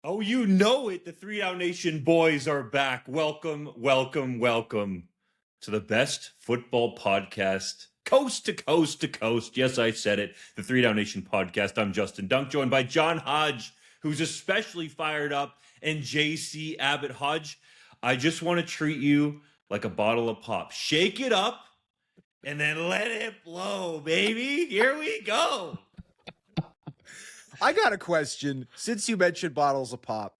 Oh, you know it. The 3DownNation boys are back. Welcome, welcome, welcome to the best football podcast, coast to coast to coast. Yes, I said it. The 3DownNation podcast. I'm Justin Dunk, joined by John Hodge, who's especially fired up, and JC Abbott. Hodge, I just want to treat you like a bottle of pop. Shake it up and then let it blow, baby. Here we go. I got a question. Since you mentioned bottles of pop,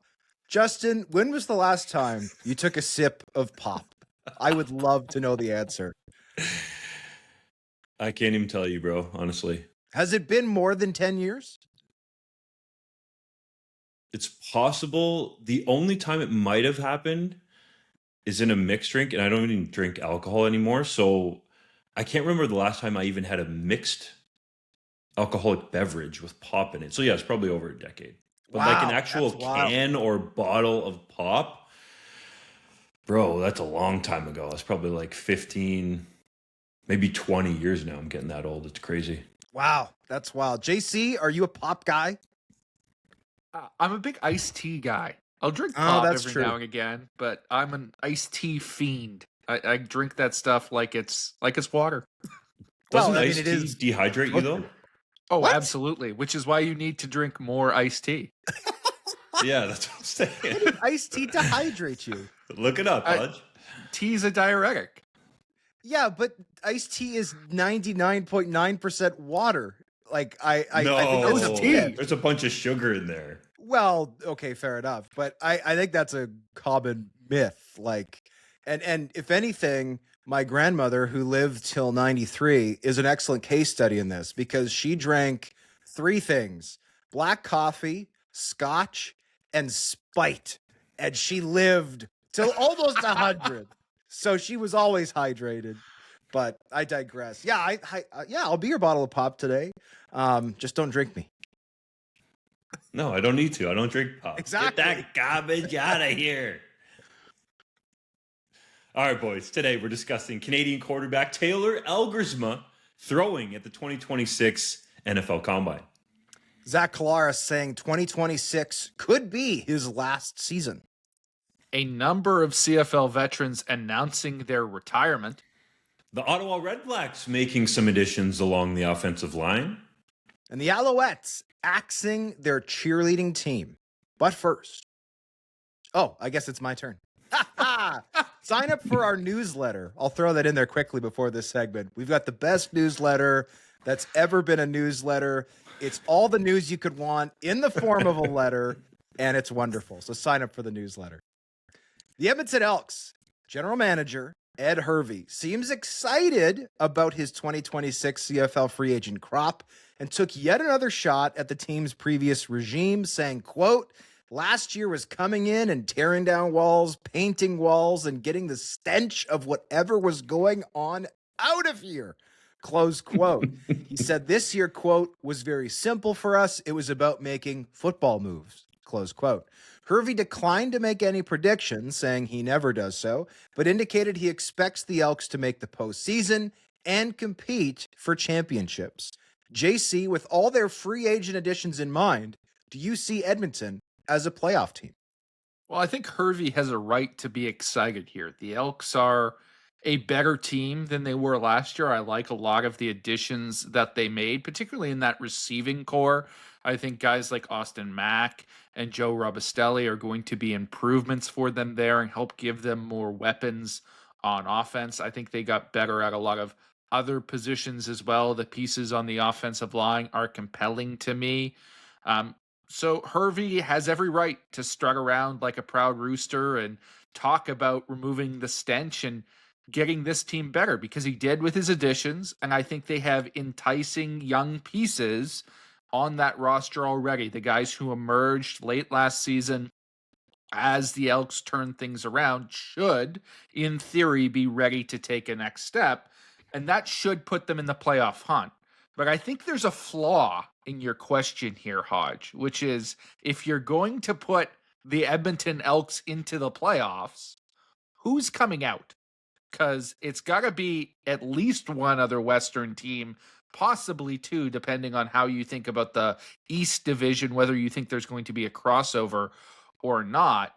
Justin, when was the last time you took a sip of pop? I would love to know the answer. I can't even tell you, bro, honestly. Has it been more than 10 years? It's possible. The only time it might have happened is in a mixed drink, and I don't even drink alcohol anymore. So I can't remember the last time I even had a mixed alcoholic beverage with pop in it. So yeah, it's probably over a decade. But like an actual can or bottle of pop, bro, that's a long time ago. It's probably like 15, maybe 20 years now. I'm getting that old. It's crazy. Wow, that's wild. JC, are you a pop guy? I'm a big iced tea guy. I'll drink pop every now and again, but I'm an iced tea fiend. I drink that stuff like it's water. Doesn't iced tea dehydrate you though? Oh, what? Absolutely. Which is why you need to drink more iced tea. Yeah, that's what I'm saying. What did iced tea dehydrate you? Look it up, Hodge. Tea's a diuretic. Yeah, but iced tea is 99.9% water. Like I think it's tea. There's a bunch of sugar in there. Well, okay, fair enough. But I think that's a common myth. Like, and if anything, my grandmother, who lived till 93, is an excellent case study in this because she drank three things: black coffee, scotch, and Spite. And she lived till almost 100. So she was always hydrated. But I digress. Yeah, I'll be your bottle of pop today. Just don't drink me. No, I don't need to. I don't drink pop. Exactly. Get that garbage out of here. All right, boys. Today we're discussing Canadian quarterback Taylor Elgersma throwing at the 2026 NFL Combine. Zach Collaros saying 2026 could be his last season. A number of CFL veterans announcing their retirement. The Ottawa Redblacks making some additions along the offensive line. And the Alouettes axing their cheerleading team. But first, I guess it's my turn. Sign up for our newsletter. I'll throw that in there quickly before this segment. We've got the best newsletter that's ever been a newsletter. It's all the news you could want in the form of a letter, and it's wonderful. So sign up for the newsletter. The Edmonton Elks general manager Ed Hervey seems excited about his 2026 CFL free agent crop and took yet another shot at the team's previous regime, saying, quote, "Last year was coming in and tearing down walls, painting walls, and getting the stench of whatever was going on out of here." Close quote. He said this year, quote, "was very simple for us. It was about making football moves." Close quote. Hervey declined to make any predictions, saying he never does so, but indicated he expects the Elks to make the postseason and compete for championships. JC, with all their free agent additions in mind, do you see Edmonton as a playoff team? Well, I think Hervey has a right to be excited here. The Elks are a better team than they were last year. I like a lot of the additions that they made, particularly in that receiving core. I think guys like Austin Mack and Joe Robustelli are going to be improvements for them there and help give them more weapons on offense. I think they got better at a lot of other positions as well. The pieces on the offensive line are compelling to me. So Hervey has every right to strut around like a proud rooster and talk about removing the stench and getting this team better, because he did with his additions, and I think they have enticing young pieces on that roster already. The guys who emerged late last season as the Elks turn things around should, in theory, be ready to take a next step, and that should put them in the playoff hunt. But I think there's a flaw in your question here, Hodge, which is if you're going to put the Edmonton Elks into the playoffs, who's coming out? Because it's got to be at least one other Western team possibly two, depending on how you think about the East Division, whether you think there's going to be a crossover or not.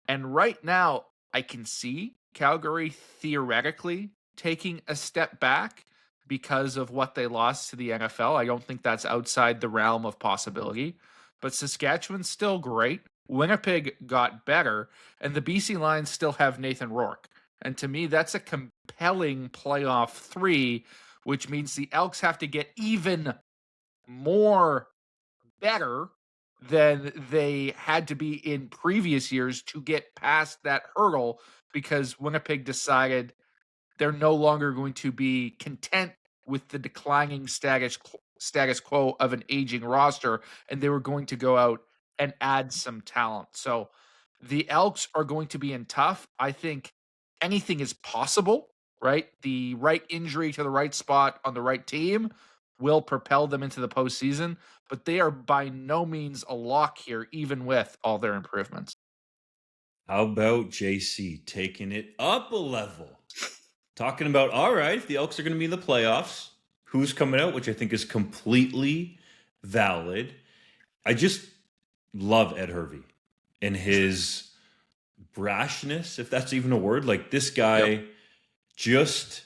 And right now, I can see Calgary theoretically taking a step back because of what they lost to the NFL. I don't think that's outside the realm of possibility. But Saskatchewan's still great. Winnipeg got better, and the BC Lions still have Nathan Rourke. And to me, that's a compelling playoff 3, which means the Elks have to get even more better than they had to be in previous years to get past that hurdle, because Winnipeg decided they're no longer going to be content with the declining status quo of an aging roster, and they were going to go out and add some talent. So the Elks are going to be in tough. I think anything is possible, right? The right injury to the right spot on the right team will propel them into the postseason, but they are by no means a lock here, even with all their improvements. How about JC taking it up a level? Talking about, all right, if the Elks are going to be in the playoffs, who's coming out, which I think is completely valid. I just love Ed Hervey and his brashness, if that's even a word. Like, this guy just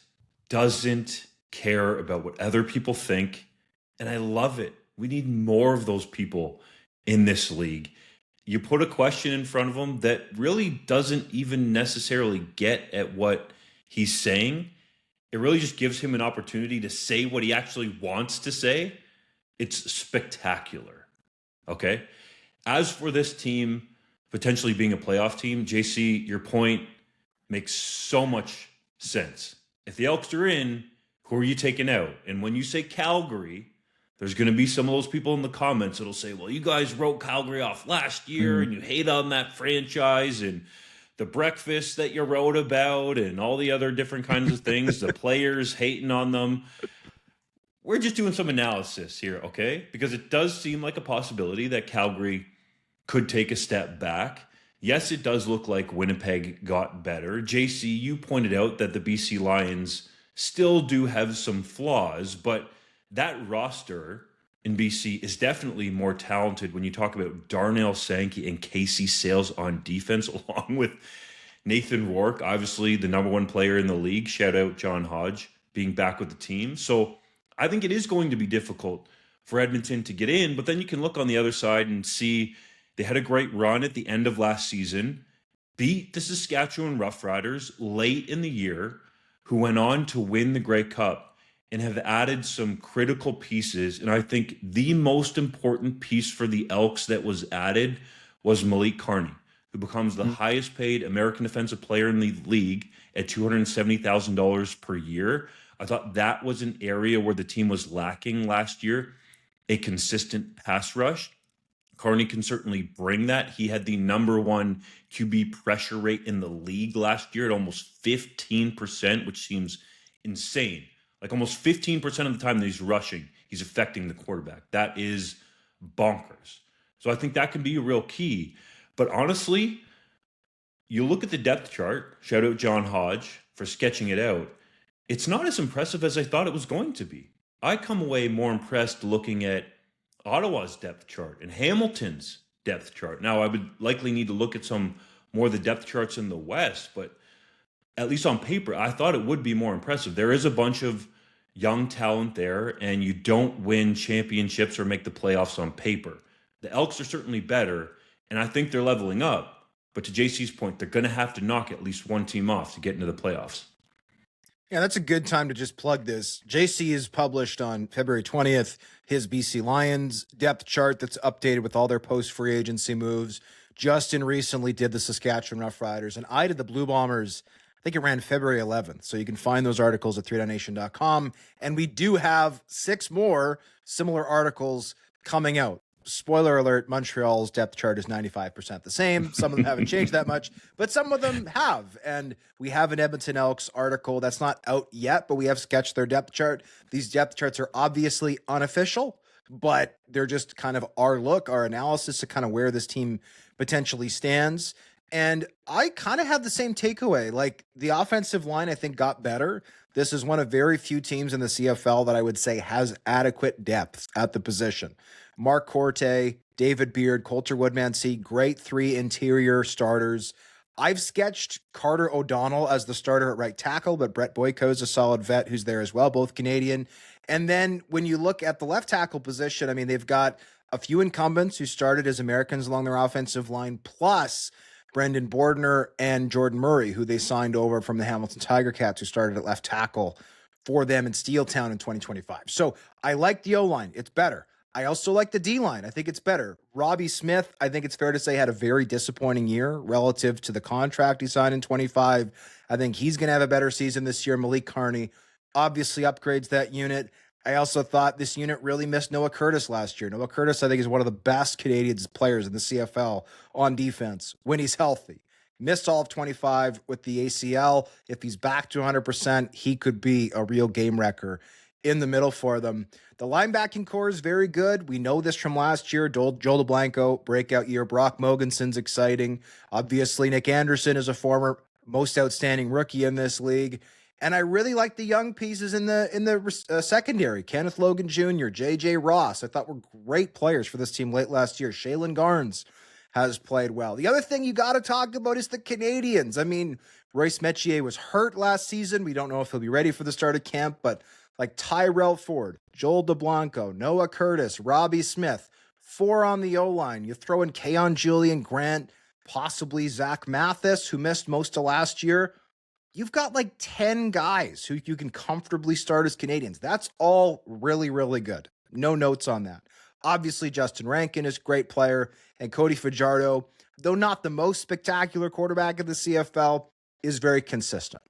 doesn't care about what other people think, and I love it. We need more of those people in this league. You put a question in front of him that really doesn't even necessarily get at what he's saying. It really just gives him an opportunity to say what he actually wants to say. It's spectacular. Okay? As for this team potentially being a playoff team, JC, your point makes so much sense. If the Elks are in, who are you taking out? And when you say Calgary, there's going to be some of those people in the comments that'll say, well, you guys wrote Calgary off last year and you hate on that franchise and the breakfast that you wrote about and all the other different kinds of things, the players hating on them. We're just doing some analysis here, okay? Because it does seem like a possibility that Calgary could take a step back. Yes, it does look like Winnipeg got better. JC, you pointed out that the BC Lions still do have some flaws, but that roster in BC is definitely more talented when you talk about Darnell Sankey and Casey Sales on defense, along with Nathan Rourke, obviously the number one player in the league. Shout out John Hodge being back with the team. So I think it is going to be difficult for Edmonton to get in, but then you can look on the other side and see they had a great run at the end of last season, beat the Saskatchewan Roughriders late in the year, who went on to win the Grey Cup, and have added some critical pieces. And I think the most important piece for the Elks that was added was Malik Carney, who becomes the highest paid American defensive player in the league at $270,000 per year. I thought that was an area where the team was lacking last year, a consistent pass rush. Carney can certainly bring that. He had the number one QB pressure rate in the league last year at almost 15%, which seems insane. Like, almost 15% of the time that he's rushing, he's affecting the quarterback. That is bonkers. So I think that can be a real key. But honestly, you look at the depth chart, shout out John Hodge for sketching it out, it's not as impressive as I thought it was going to be. I come away more impressed looking at Ottawa's depth chart and Hamilton's depth chart. Now, I would likely need to look at some more of the depth charts in the West, but at least on paper, I thought it would be more impressive. There is a bunch of young talent there, and you don't win championships or make the playoffs on paper. The Elks are certainly better, and I think they're leveling up. But to JC's point, they're going to have to knock at least one team off to get into the playoffs. Yeah, that's a good time to just plug this. JC is published on February 20th, his BC Lions depth chart that's updated with all their post-free agency moves. Justin recently did the Saskatchewan Roughriders, and I did the Blue Bombers. I think it ran February 11th, so you can find those articles at 3DownNation.com. And we do have 6 more similar articles coming out. Spoiler alert, Montreal's depth chart is 95% the same. Some of them haven't changed that much, but some of them have. And we have an Edmonton Elks article that's not out yet, but we have sketched their depth chart. These depth charts are obviously unofficial, but they're just kind of our look, our analysis of kind of where this team potentially stands. And I kind of had the same takeaway. Like the offensive line, I think got better. This is one of very few teams in the CFL that I would say has adequate depth at the position. Mark Corte, David Beard, Coulter Woodmansee, great 3 interior starters. I've sketched Carter O'Donnell as the starter at right tackle, but Brett Boyko is a solid vet who's there as well, both Canadian. And then when you look at the left tackle position, I mean, they've got a few incumbents who started as Americans along their offensive line, plus Brendan Bordner and Jordan Murray, who they signed over from the Hamilton Tiger Cats, who started at left tackle for them in Steeltown in 2025. So I like the O-line. It's better. I also like the D-line. I think it's better. Robbie Smith, I think it's fair to say, had a very disappointing year relative to the contract he signed in 25. I think he's going to have a better season this year. Malik Carney obviously upgrades that unit. I also thought this unit really missed Noah Curtis last year. Noah Curtis, I think, is one of the best Canadian players in the CFL on defense when he's healthy. Missed all of 25 with the ACL. If he's back to 100%, he could be a real game wrecker in the middle for them. The linebacking core is very good. We know this from last year. Joel DeBlanco, breakout year. Brock Mogensen's exciting. Obviously, Nick Anderson is a former most outstanding rookie in this league. And I really like the young pieces in the secondary. Kenneth Logan Jr., J.J. Ross, I thought were great players for this team late last year. Shaylin Garnes has played well. The other thing you got to talk about is the Canadians. I mean, Royce Metier was hurt last season. We don't know if he'll be ready for the start of camp, but like Tyrell Ford, Joel DeBlanco, Noah Curtis, Robbie Smith, 4 on the O-line. You throw in Keon Julian Grant, possibly Zach Mathis, who missed most of last year. You've got like 10 guys who you can comfortably start as Canadians. That's all really, really good. No notes on that. Obviously, Justin Rankin is a great player, and Cody Fajardo, though not the most spectacular quarterback of the CFL, is very consistent.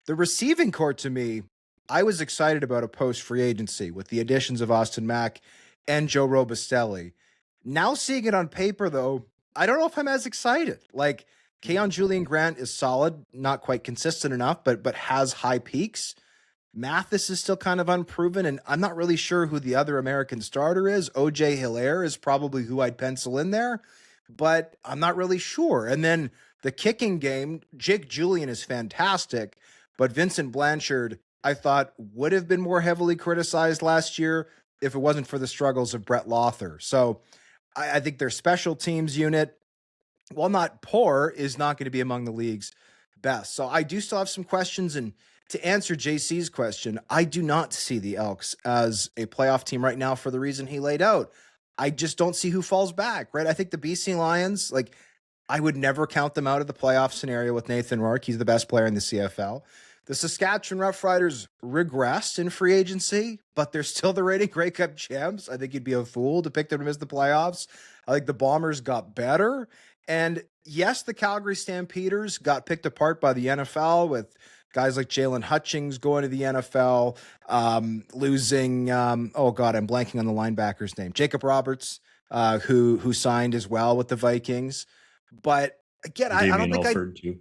The receiving core, to me, I was excited about a post-free agency with the additions of Austin Mack and Joe Robustelli. Now seeing it on paper, though, I don't know if I'm as excited. Like, Keon Julian Grant is solid, not quite consistent enough, but has high peaks. Mathis is still kind of unproven, and I'm not really sure who the other American starter is. OJ Hilaire is probably who I'd pencil in there, but I'm not really sure. And then the kicking game, Jake Julian is fantastic, but Vincent Blanchard, I thought, would have been more heavily criticized last year if it wasn't for the struggles of Brett Lothar. So I think their special teams unit, while not poor, is not going to be among the league's best. So I do still have some questions. And to answer JC's question, I do not see the Elks as a playoff team right now for the reason he laid out. I just don't see who falls back, right? I think the BC Lions, like, I would never count them out of the playoff scenario with Nathan Rourke. He's the best player in the CFL. The Saskatchewan Roughriders regressed in free agency, but they're still the reigning Grey Cup champs. I think you'd be a fool to pick them to miss the playoffs. I think the Bombers got better. And yes, the Calgary Stampeders got picked apart by the NFL with guys like Jalen Hutchings going to the NFL, losing, oh God, I'm blanking on the linebacker's name, Jacob Roberts, who signed as well with the Vikings. But again, I don't think Alford too.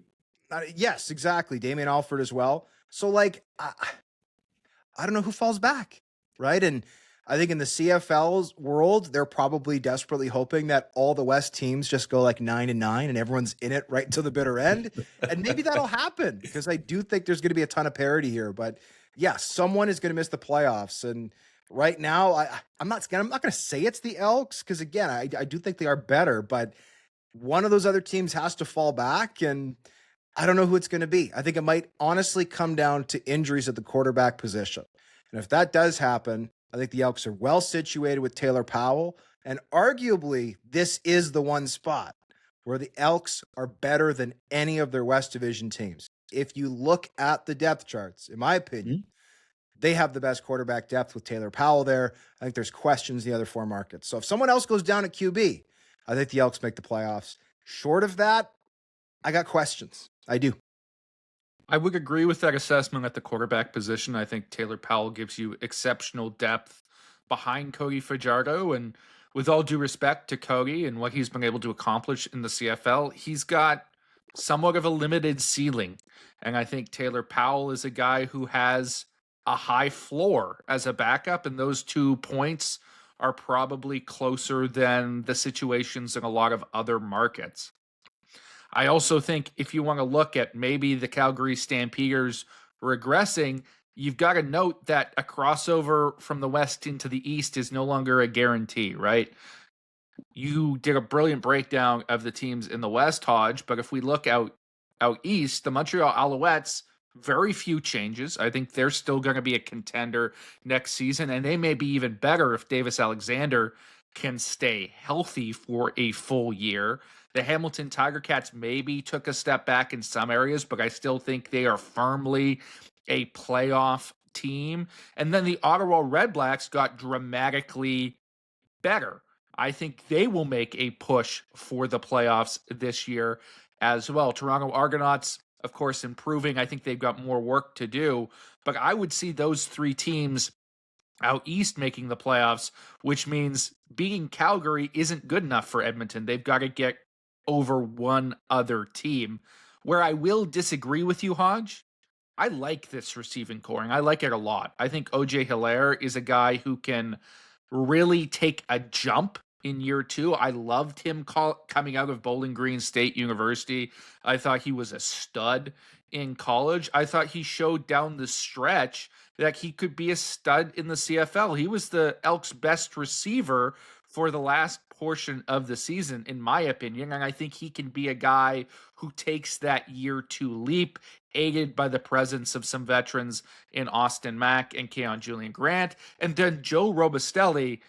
Yes, exactly. Damian Alford as well. So like, I don't know who falls back, right? And I think in the CFL's world, they're probably desperately hoping that all the West teams just go like 9-9 and everyone's in it right to the bitter end. And maybe that'll happen because I do think there's going to be a ton of parity here. But yeah, someone is going to miss the playoffs. And right now, I'm not going to say it's the Elks because again, I do think they are better, but one of those other teams has to fall back, and I don't know who it's going to be. I think it might honestly come down to injuries at the quarterback position. And if that does happen, I think the Elks are well situated with Taylor Powell. And arguably, this is the one spot where the Elks are better than any of their West Division teams. If you look at the depth charts, in my opinion, they have the best quarterback depth with Taylor Powell there. I think there's questions in the other 4 markets. So if someone else goes down at QB, I think the Elks make the playoffs. Short of that, I got questions. I do. I would agree with that assessment at the quarterback position. I think Taylor Powell gives you exceptional depth behind Cody Fajardo. And with all due respect to Cody and what he's been able to accomplish in the CFL, he's got somewhat of a limited ceiling. And I think Taylor Powell is a guy who has a high floor as a backup. And those 2 points are probably closer than the situations in a lot of other markets. I also think if you want to look at maybe the Calgary Stampeders regressing, you've got to note that a crossover from the West into the East is no longer a guarantee, right? You did a brilliant breakdown of the teams in the West, Hodge, but if we look out east, the Montreal Alouettes, very few changes. I think they're still going to be a contender next season, and they may be even better if Davis Alexander can stay healthy for a full year. The Hamilton Tiger Cats maybe took a step back in some areas, but I still think they are firmly a playoff team. And then the Ottawa Red Blacks got dramatically better. I think they will make a push for the playoffs this year as well. Toronto Argonauts, of course, improving. I think they've got more work to do, but I would see those three teams out east making the playoffs, which means beating Calgary isn't good enough for Edmonton. They've got to get over one other team. Where I will disagree with you, Hodge, I like this receiving coring. I like it a lot. I think OJ Hilaire is a guy who can really take a jump in year two. I loved him coming out of Bowling Green State University. I thought he was a stud in college. I thought he showed down the stretch that he could be a stud in the CFL. He was the Elks' best receiver for the last portion of the season, in my opinion, and I think he can be a guy who takes that year two leap, aided by the presence of some veterans in Austin Mack and Keon Julian Grant. And then Joe Robustelli,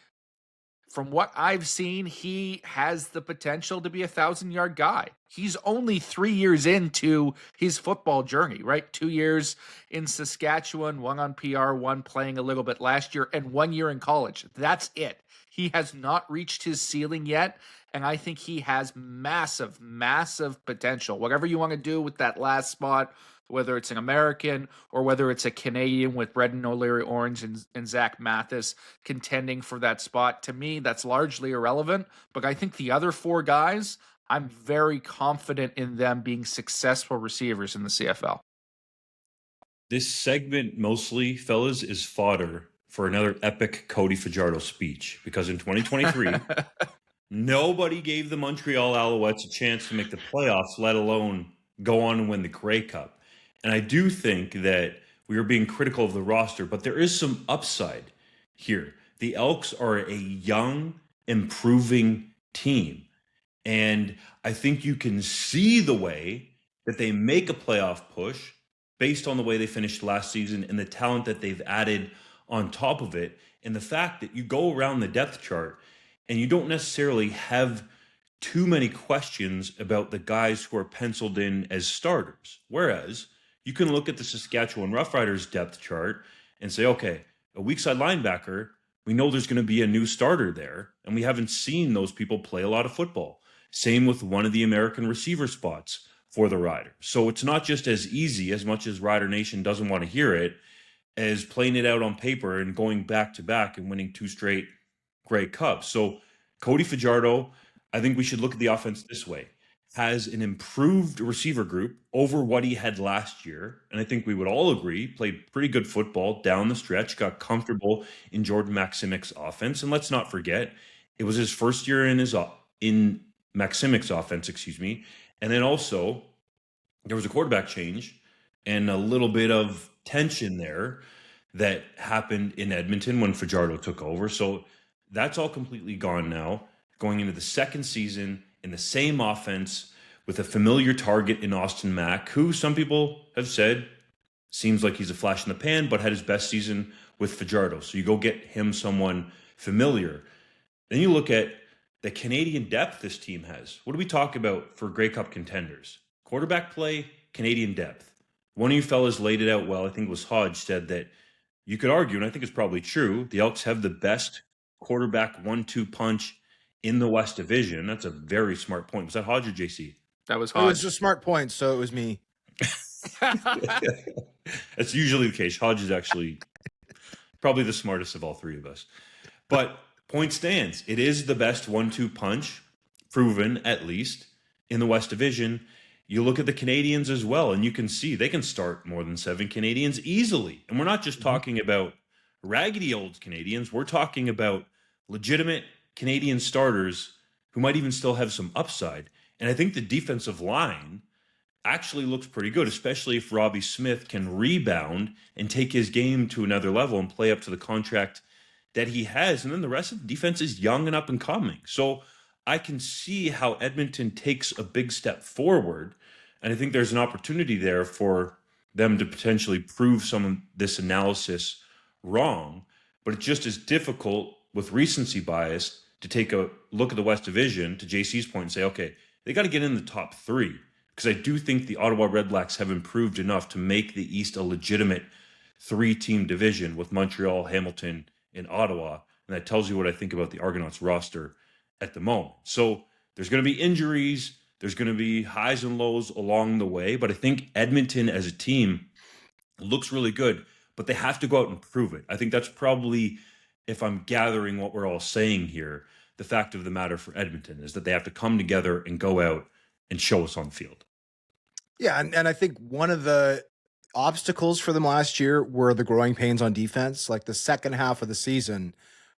from what I've seen, he has the potential to be a 1,000-yard guy. He's only 3 years into his football journey, right? 2 years in Saskatchewan, one on PR, one playing a little bit last year, and 1 year in college. That's it. He has not reached his ceiling yet, and I think he has massive, massive potential. Whatever you want to do with that last spot, whether it's an American or whether it's a Canadian with Brendan O'Leary Orange and Zach Mathis contending for that spot, to me, that's largely irrelevant. But I think the other four guys, I'm very confident in them being successful receivers in the CFL. This segment mostly, fellas, is fodder for another epic Cody Fajardo speech, because in 2023, nobody gave the Montreal Alouettes a chance to make the playoffs, let alone go on and win the Grey Cup. And I do think that we are being critical of the roster, but there is some upside here. The Elks are a young, improving team. And I think you can see the way that they make a playoff push based on the way they finished last season and the talent that they've added on top of it. And the fact that you go around the depth chart and you don't necessarily have too many questions about the guys who are penciled in as starters. Whereas you can look at the Saskatchewan Roughriders depth chart and say, okay, a weak side linebacker, we know there's going to be a new starter there, and we haven't seen those people play a lot of football. Same with one of the American receiver spots for the Riders. So it's not just as easy, as much as Rider Nation doesn't want to hear it, as playing it out on paper and going back to back and winning 2 straight Grey Cups. So Cody Fajardo, I think we should look at the offense this way. Has an improved receiver group over what he had last year. And I think we would all agree, played pretty good football down the stretch, got comfortable in Jordan Maksimic's offense. And let's not forget, it was his first year in Maksimic's offense, And then also, there was a quarterback change and a little bit of tension there that happened in Edmonton when Fajardo took over. So that's all completely gone now. Going into the second season in the same offense with a familiar target in Austin Mack, who some people have said seems like he's a flash in the pan, but had his best season with Fajardo. So you go get him someone familiar. Then you look at the Canadian depth this team has. What do we talk about for Grey Cup contenders? Quarterback play, Canadian depth. One of you fellas laid it out well. I think it was Hodge said that you could argue, and I think it's probably true, the Elks have the best quarterback 1-2 punch in the West Division. That's a very smart point. Was that Hodge or JC? That was Hodge. It was a smart point, so it was me. That's usually the case. Hodge is actually probably the smartest of all three of us. But point stands. It is the best 1-2 punch, proven at least, in the West Division. You look at the Canadians as well, and you can see they can start more than 7 Canadians easily. And we're not just talking about raggedy old Canadians. We're talking about legitimate Canadian starters who might even still have some upside. And I think the defensive line actually looks pretty good, especially if Robbie Smith can rebound and take his game to another level and play up to the contract that he has. And then the rest of the defense is young and up and coming. So I can see how Edmonton takes a big step forward. And I think there's an opportunity there for them to potentially prove some of this analysis wrong. But it's just as difficult with recency bias to take a look at the West Division, to JC's point, and say, okay, they got to get in the top three. Because I do think the Ottawa Redblacks have improved enough to make the East a legitimate three-team division with Montreal, Hamilton, and Ottawa. And that tells you what I think about the Argonauts roster at the moment. So there's going to be injuries. There's going to be highs and lows along the way. But I think Edmonton as a team looks really good. But they have to go out and prove it. I think that's probably, if I'm gathering what we're all saying here, the fact of the matter for Edmonton is that they have to come together and go out and show us on the field. Yeah, and I think one of the obstacles for them last year were the growing pains on defense. Like the second half of the season,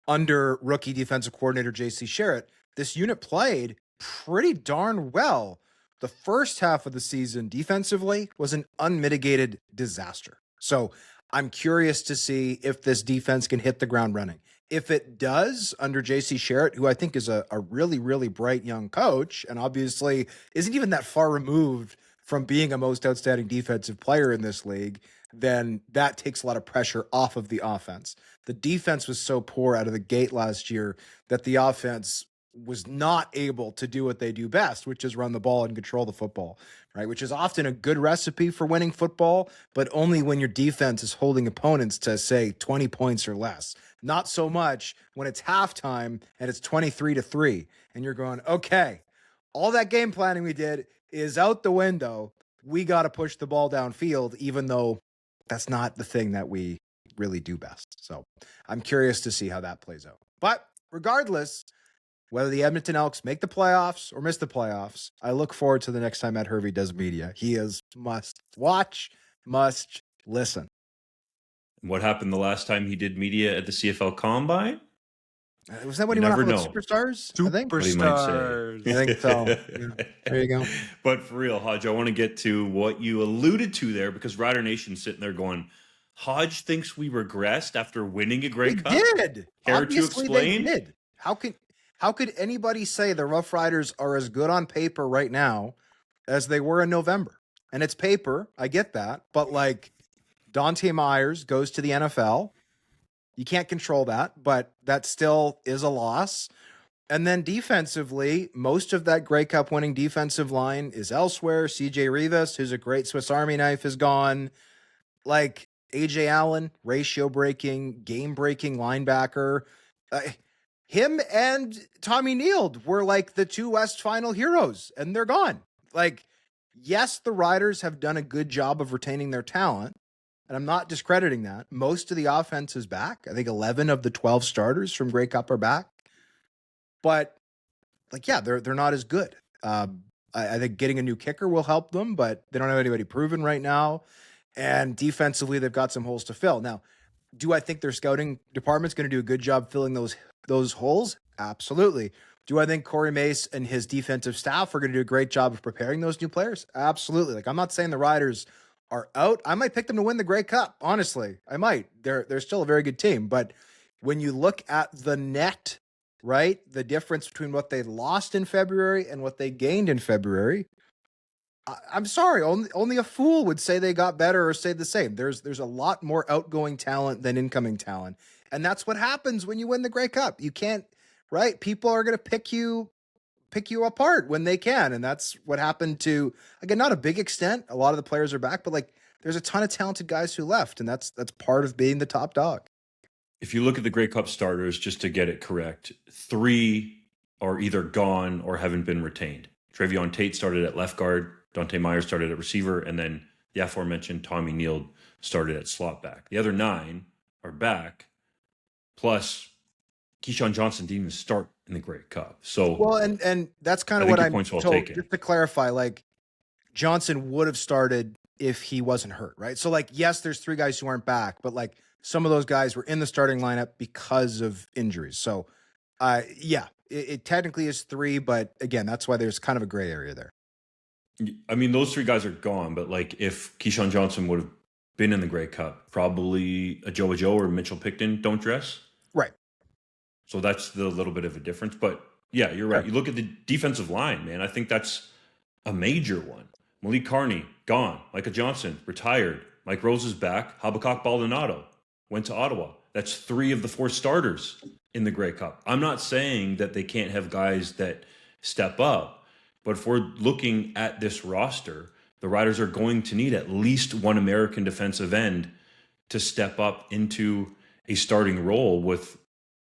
under rookie defensive coordinator JC Abbott, this unit played pretty darn well. The first half of the season defensively was an unmitigated disaster. So I'm curious to see if this defense can hit the ground running. If it does under JC Abbott, who I think is a really, really bright young coach, and obviously isn't even that far removed from being a most outstanding defensive player in this league, then that takes a lot of pressure off of the offense. The defense was so poor out of the gate last year that the offense was not able to do what they do best, which is run the ball and control the football, right? Which is often a good recipe for winning football, but only when your defense is holding opponents to, say, 20 points or less. Not so much when it's halftime and it's 23-3 and you're going, okay, all that game planning we did is out the window. We got to push the ball downfield, even though that's not the thing that we really do best. So I'm curious to see how that plays out. But regardless, whether the Edmonton Elks make the playoffs or miss the playoffs, I look forward to the next time Ed Hervey does media. He is must watch, must listen. What happened the last time he did media at the CFL Combine? Was that when he went off with Superstars? I think. Superstars. I think so. Yeah. There you go. But for real, Hodge, I want to get to what you alluded to there, because Rider Nation's sitting there going, Hodge thinks we regressed after winning a Grey Cup? They did. Care Obviously, to explain? they did. How could anybody say the Rough Riders are as good on paper right now as they were in November? And it's paper. I get that. But like Dante Myers goes to the NFL. You can't control that, but that still is a loss. And then defensively, most of that Grey Cup winning defensive line is elsewhere. CJ Rivas, who's a great Swiss Army knife, is gone. Like AJ Allen, ratio breaking, game breaking linebacker. Him and Tommy Neild were like the two West Final heroes, and they're gone. Like, yes, the Riders have done a good job of retaining their talent, and I'm not discrediting that. Most of the offense is back. I think 11 of the 12 starters from Grey Cup are back. But, like, yeah, they're not as good. I think getting a new kicker will help them, but they don't have anybody proven right now. And defensively, they've got some holes to fill. Now, do I think their scouting department's going to do a good job filling those holes? Absolutely. Do I think Corey Mace and his defensive staff are going to do a great job of preparing those new players? Absolutely. Like, I'm not saying the Riders are out. I might pick them to win the Grey Cup. Honestly, I might. They're still a very good team. But when you look at the net, right, the difference between what they lost in February and what they gained in February, I'm sorry, only a fool would say they got better or stayed the same. There's a lot more outgoing talent than incoming talent. And that's what happens when you win the Grey Cup. You can't, right? People are going to pick you apart when they can. And that's what happened to, again, not a big extent. A lot of the players are back, but like there's a ton of talented guys who left. And that's part of being the top dog. If you look at the Grey Cup starters, just to get it correct, 3 are either gone or haven't been retained. Trevion Tate started at left guard. Dante Myers started at receiver. And then the aforementioned Tommy Neild started at slot back. The other 9 are back. Plus, Keyshawn Johnson didn't even start in the Grey Cup. So, well, and that's kind of what I'm told. Just to clarify, like Johnson would have started if he wasn't hurt, right? So, like, yes, there's 3 guys who aren't back, but like some of those guys were in the starting lineup because of injuries. So, yeah, It technically is 3, but again, that's why there's kind of a gray area there. I mean, those 3 guys are gone, but like if Keyshawn Johnson would have been in the Grey Cup, probably a Joe or Mitchell Picton don't dress. Right. So that's the little bit of a difference. But yeah, you're right. You look at the defensive line, man. I think that's a major one. Malik Carney, gone. Micah Johnson, retired. Mike Rose is back. Habakkuk Baldonado went to Ottawa. That's 3 of the 4 starters in the Grey Cup. I'm not saying that they can't have guys that step up, but if we're looking at this roster, the Riders are going to need at least one American defensive end to step up into a starting role with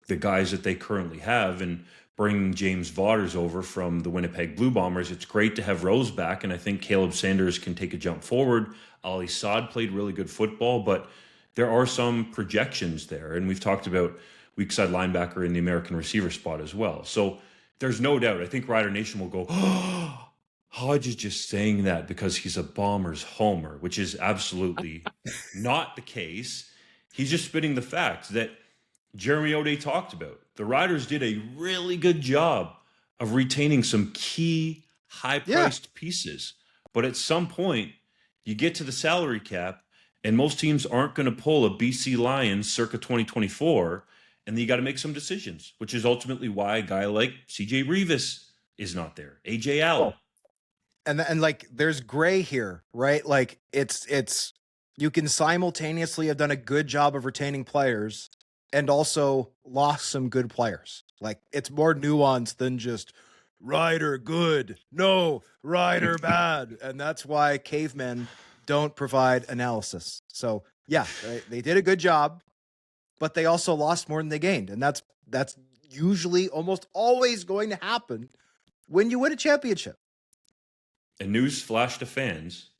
the guys that they currently have. And bringing James Vaughters over from the Winnipeg Blue Bombers, it's great to have Rose back, and I think Caleb Sanders can take a jump forward. Ali Saad played really good football, but there are some projections there, and we've talked about weak side linebacker in the American receiver spot as well. So there's no doubt. I think Rider Nation will go, oh, Hodge is just saying that because he's a Bombers homer, which is absolutely not the case. He's just spitting the facts that Jeremy O'Day talked about. The Riders did a really good job of retaining some key high-priced pieces. But at some point, you get to the salary cap, and most teams aren't going to pull a BC Lions circa 2024, and then you got to make some decisions, which is ultimately why a guy like CJ Revis is not there. AJ Allen. And like there's gray here, right? Like it's you can simultaneously have done a good job of retaining players and also lost some good players. Like it's more nuanced than just Rider good, no, Rider bad. And that's why cavemen don't provide analysis. So yeah, they did a good job, but they also lost more than they gained. And that's usually almost always going to happen when you win a championship. And news flash to fans,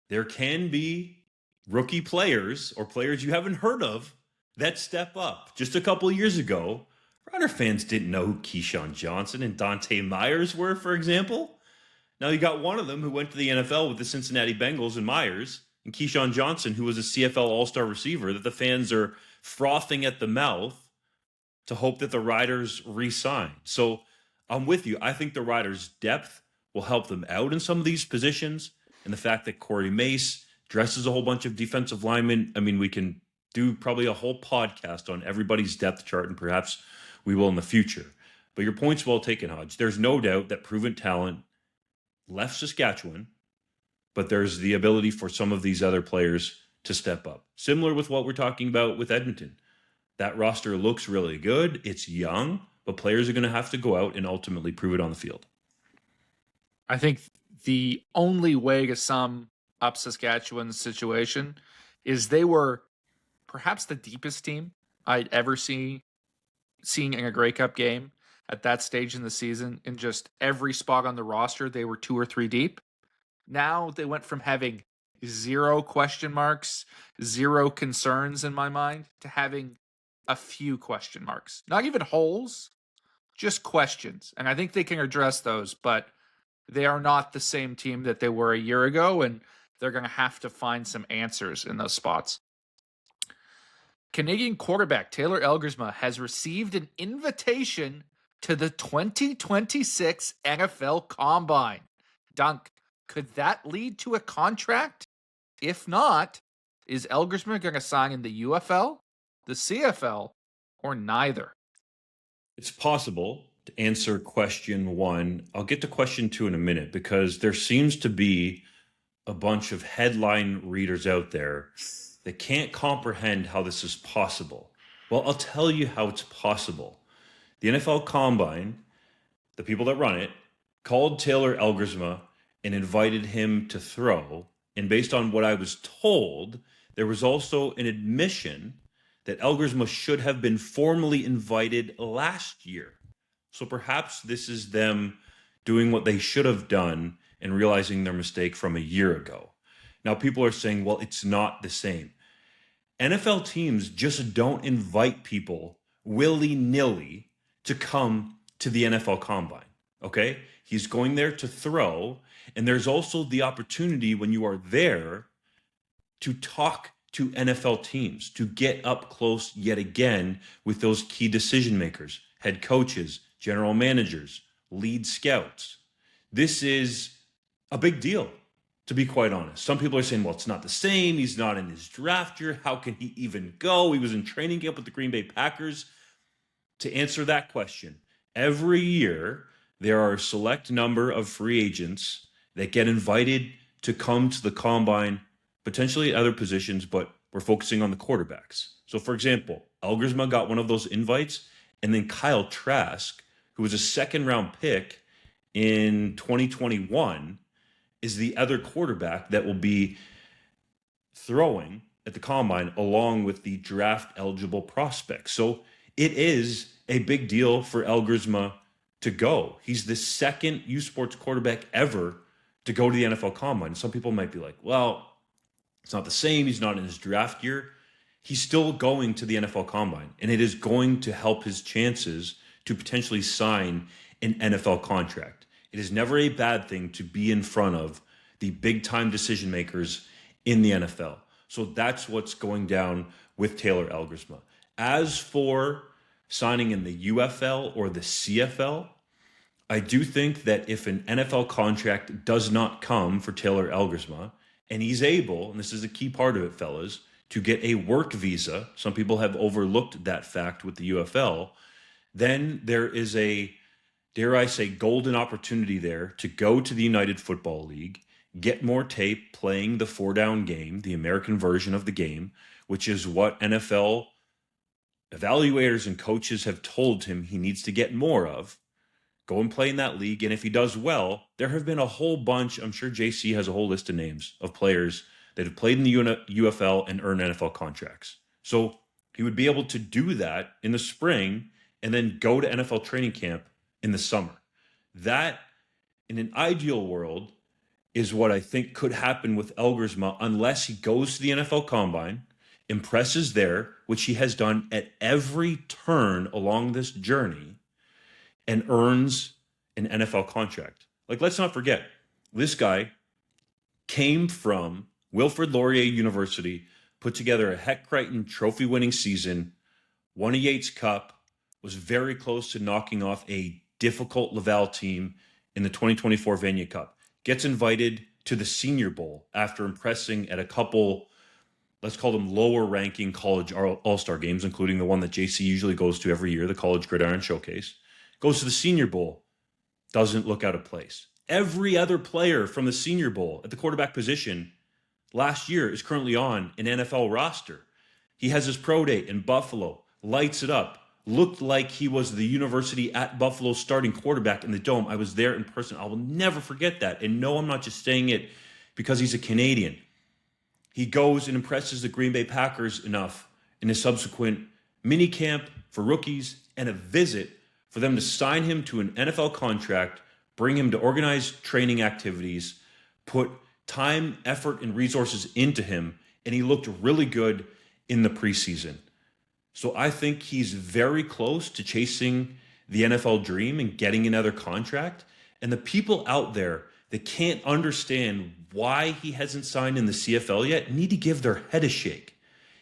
there can be rookie players or players you haven't heard of that step up. Just a couple of years ago, Rider fans didn't know who Keyshawn Johnson and Dante Myers were, for example. Now you got one of them who went to the NFL with the Cincinnati Bengals and Myers, and Keyshawn Johnson, who was a CFL All-Star receiver that the fans are frothing at the mouth to hope that the Riders re-sign. So I'm with you. I think the Riders' depth will help them out in some of these positions. And the fact that Corey Mace dresses a whole bunch of defensive linemen, I mean, we can do probably a whole podcast on everybody's depth chart, and perhaps we will in the future. But your point's well taken, Hodge. There's no doubt that proven talent left Saskatchewan, but there's the ability for some of these other players to step up. Similar with what we're talking about with Edmonton. That roster looks really good. It's young, but players are going to have to go out and ultimately prove it on the field. I think the only way to sum up Saskatchewan's situation is they were perhaps the deepest team I'd ever seen in a Grey Cup game at that stage in the season. In just every spot on the roster, they were 2 or 3 deep. Now they went from having 0 question marks, 0 concerns in my mind, to having a few question marks. Not even holes, just questions. And I think they can address those, but they are not the same team that they were a year ago, and they're going to have to find some answers in those spots. Canadian quarterback Taylor Elgersma has received an invitation to the 2026 NFL Combine. Dunk, could that lead to a contract? If not, is Elgersma going to sign in the UFL, the CFL, or neither? It's possible. To answer question 1, I'll get to question 2 in a minute, because there seems to be a bunch of headline readers out there that can't comprehend how this is possible. Well, I'll tell you how it's possible. The NFL Combine, the people that run it, called Taylor Elgersma and invited him to throw. And based on what I was told, there was also an admission that Elgersma should have been formally invited last year. So perhaps this is them doing what they should have done and realizing their mistake from a year ago. Now, people are saying, well, it's not the same. NFL teams just don't invite people willy-nilly to come to the NFL Combine, okay? He's going there to throw, and there's also the opportunity when you are there to talk to NFL teams, to get up close yet again with those key decision makers, head coaches, general managers, lead scouts. This is a big deal, to be quite honest. Some people are saying, well, it's not the same. He's not in his draft year. How can he even go? He was in training camp with the Green Bay Packers. To answer that question, every year there are a select number of free agents that get invited to come to the combine, potentially at other positions, but we're focusing on the quarterbacks. So, for example, Elgersma got one of those invites, and then Kyle Trask, who was a second-round pick in 2021, is the other quarterback that will be throwing at the combine along with the draft-eligible prospects. So it is a big deal for Elgersma to go. He's the second U Sports quarterback ever to go to the NFL Combine. Some people might be like, well, it's not the same. He's not in his draft year. He's still going to the NFL Combine, and it is going to help his chances to potentially sign an NFL contract. It is never a bad thing to be in front of the big-time decision makers in the NFL. So that's what's going down with Taylor Elgersma. As for signing in the UFL or the CFL, I do think that if an NFL contract does not come for Taylor Elgersma, and he's able, and this is a key part of it, fellas, to get a work visa, some people have overlooked that fact with the UFL, then there is a, dare I say, golden opportunity there to go to the United Football League, get more tape playing the 4-down game, the American version of the game, which is what NFL evaluators and coaches have told him he needs to get more of. Go and play in that league, and if he does well, there have been a whole bunch, I'm sure JC has a whole list of names of players that have played in the UFL and earned NFL contracts. So he would be able to do that in the spring and then go to NFL training camp in the summer. That, in an ideal world, is what I think could happen with Elgersma unless he goes to the NFL Combine, impresses there, which he has done at every turn along this journey, and earns an NFL contract. Like, let's not forget, this guy came from Wilfrid Laurier University, put together a Heck Crichton trophy-winning season, won a Yates Cup, was very close to knocking off a difficult Laval team in the 2024 Vanier Cup. Gets invited to the Senior Bowl after impressing at a couple, let's call them lower-ranking college all-star games, including the one that JC usually goes to every year, the College Gridiron Showcase. Goes to the Senior Bowl, doesn't look out of place. Every other player from the Senior Bowl at the quarterback position last year is currently on an NFL roster. He has his pro day in Buffalo, lights it up, looked like he was the University at Buffalo starting quarterback in the Dome. I was there in person. I will never forget that. And no, I'm not just saying it because he's a Canadian. He goes and impresses the Green Bay Packers enough in a subsequent mini camp for rookies and a visit for them to sign him to an NFL contract, bring him to organized training activities, put time, effort, and resources into him, and he looked really good in the preseason. So I think he's very close to chasing the NFL dream and getting another contract. And the people out there that can't understand why he hasn't signed in the CFL yet need to give their head a shake.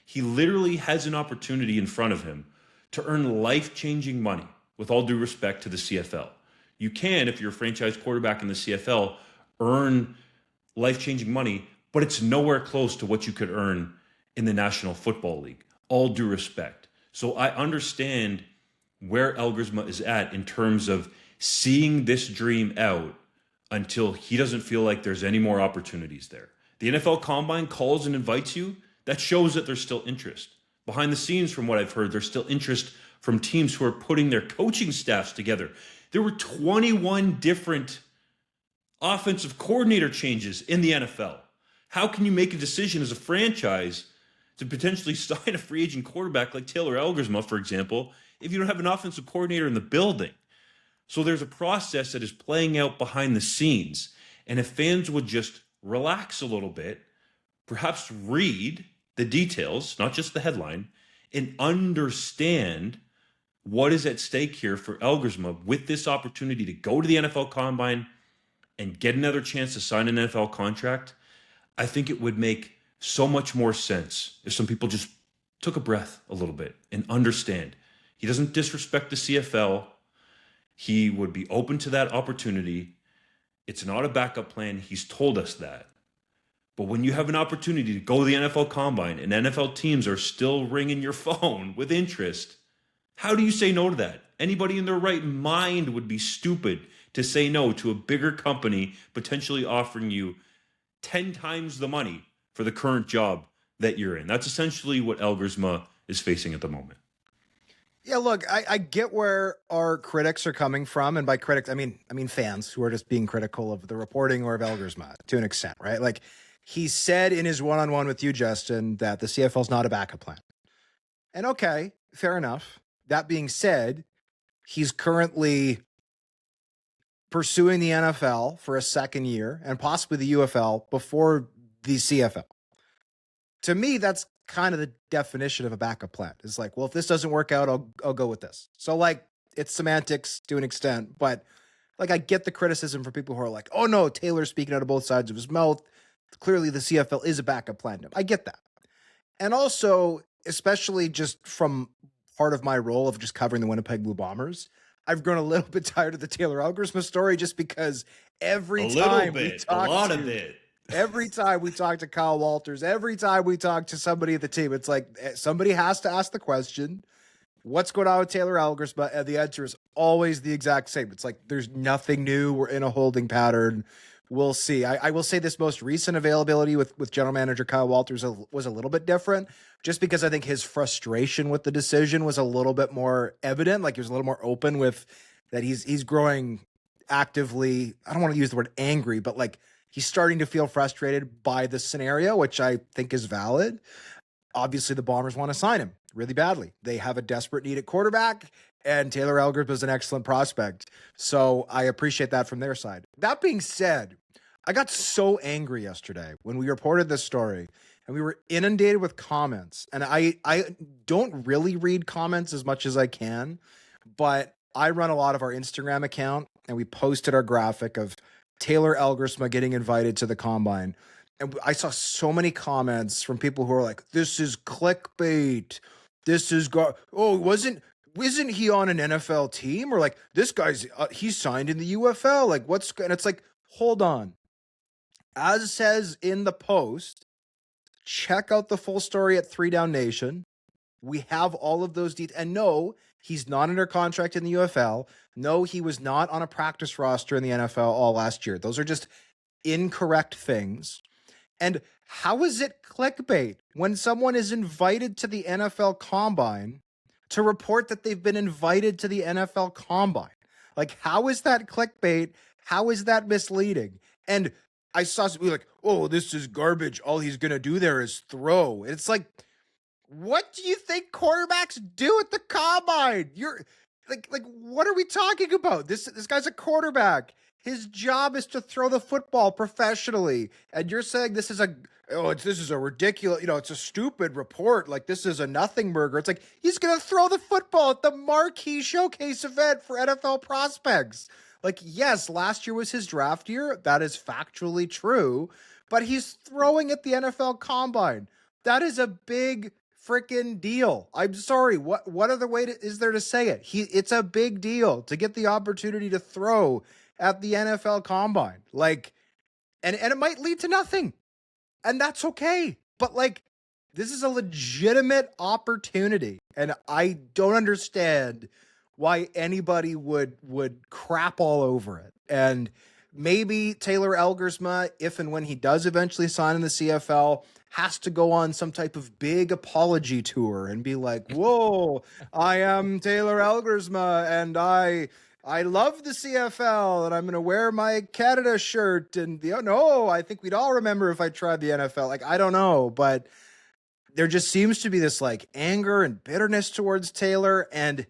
He literally has an opportunity in front of him to earn life-changing money, with all due respect to the CFL. You can, if you're a franchise quarterback in the CFL, earn life-changing money, but it's nowhere close to what you could earn in the National Football League. All due respect. So I understand where Elgersma is at in terms of seeing this dream out until he doesn't feel like there's any more opportunities there. The NFL Combine calls and invites you. That shows that there's still interest. Behind the scenes, from what I've heard, there's still interest from teams who are putting their coaching staffs together. There were 21 different offensive coordinator changes in the NFL. How can you make a decision as a franchise to potentially sign a free agent quarterback like Taylor Elgersma, for example, if you don't have an offensive coordinator in the building? So there's a process that is playing out behind the scenes. And if fans would just relax a little bit, perhaps read the details, not just the headline, and understand what is at stake here for Elgersma with this opportunity to go to the NFL Combine and get another chance to sign an NFL contract, I think it would make so much more sense if some people just took a breath a little bit and understand. He doesn't disrespect the CFL. he would be open to that opportunity. It's not a backup plan. He's told us that. But when you have an opportunity to go to the NFL Combine and NFL teams are still ringing your phone with interest, how do you say no to that? Anybody in their right mind would be stupid to say no to a bigger company potentially offering you 10 times the money for the current job that you're in. That's essentially what Elgersma is facing at the moment. Yeah, look, I get where our critics are coming from. And by critics, I mean fans who are just being critical of the reporting or of Elgersma to an extent, right? Like, he said in his one-on-one with you, Justin, that the CFL is not a backup plan. And okay, fair enough. That being said, he's currently pursuing the NFL for a second year and possibly the UFL before the CFL. To me, that's kind of the definition of a backup plan. It's like, well, if this doesn't work out, I'll go with this. So like, it's semantics to an extent, but like, I get the criticism from people who are like, oh no, Taylor's speaking out of both sides of his mouth. Clearly the CFL is a backup plan. I get that. And also, especially just from part of my role of just covering the Winnipeg Blue Bombers, I've grown a little bit tired of the Taylor Elgersma story just because every time we talk to Kyle Walters, every time we talk to somebody at the team, it's like somebody has to ask the question, what's going on with Taylor Elgersma? And the answer is always the exact same. It's like, there's nothing new. We're in a holding pattern. We'll see. I will say this most recent availability with general manager Kyle Walters was a little bit different, just because I think his frustration with the decision was a little bit more evident. Like, he was a little more open with that he's growing actively. I don't want to use the word angry, but like, he's starting to feel frustrated by the scenario, which I think is valid. Obviously, the Bombers want to sign him really badly. They have a desperate need at quarterback, and Taylor Elgersma is an excellent prospect. So I appreciate that from their side. That being said, I got so angry yesterday when we reported this story and we were inundated with comments. And I don't really read comments as much as I can, but I run a lot of our Instagram account, and we posted our graphic of Taylor Elgersma getting invited to the Combine. And I saw so many comments from people who are like, this is clickbait. This is, isn't he on an NFL team? Or like, this guy's, he's signed in the UFL. Like, and it's like, hold on. As says in the post, check out the full story at 3DownNation. We have all of those details. And no, he's not under contract in the UFL. No, he was not on a practice roster in the NFL all last year. Those are just incorrect things. And how is it clickbait when someone is invited to the NFL Combine to report that they've been invited to the NFL Combine? Like, how is that clickbait? How is that misleading? And I saw somebody like, oh, this is garbage. All he's going to do there is throw. It's like, what do you think quarterbacks do at the Combine? You're like, what are we talking about? This guy's a quarterback. His job is to throw the football professionally. And you're saying this is a ridiculous, it's a stupid report. Like, this is a nothing burger. It's like, he's going to throw the football at the marquee showcase event for NFL prospects. Like, yes, last year was his draft year. That is factually true. But he's throwing at the NFL Combine. That is a big freaking deal. I'm sorry. What other way is there to say it? It's a big deal to get the opportunity to throw at the NFL Combine. Like, and it might lead to nothing. And that's okay. But like, this is a legitimate opportunity. And I don't understand why anybody would crap all over it. And maybe Taylor Elgersma, if and when he does eventually sign in the CFL, has to go on some type of big apology tour and be like, whoa, I am Taylor Elgersma and I love the CFL and I'm going to wear my Canada shirt. And I think we'd all remember if I tried the NFL. Like, I don't know, but there just seems to be this like anger and bitterness towards Taylor, and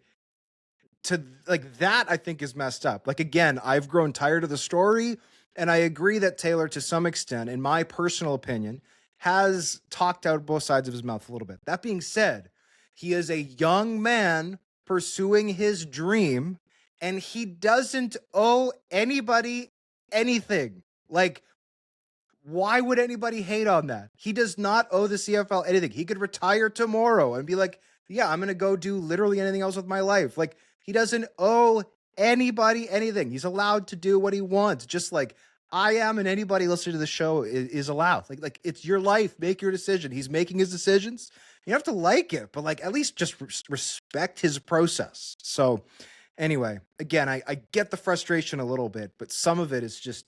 to like that, I think is messed up. Like, again, I've grown tired of the story, and I agree that Taylor, to some extent, in my personal opinion, has talked out both sides of his mouth a little bit. That being said, he is a young man pursuing his dream, and he doesn't owe anybody anything. Like, why would anybody hate on that? He does not owe the CFL anything. He could retire tomorrow and be like, yeah, I'm going to go do literally anything else with my life. Like, he doesn't owe anybody anything. He's allowed to do what he wants, just like I am, and anybody listening to the show is allowed. Like it's your life. Make your decision. He's making his decisions. You have to like it, but like at least just respect his process. So anyway, again, I get the frustration a little bit, but some of it is just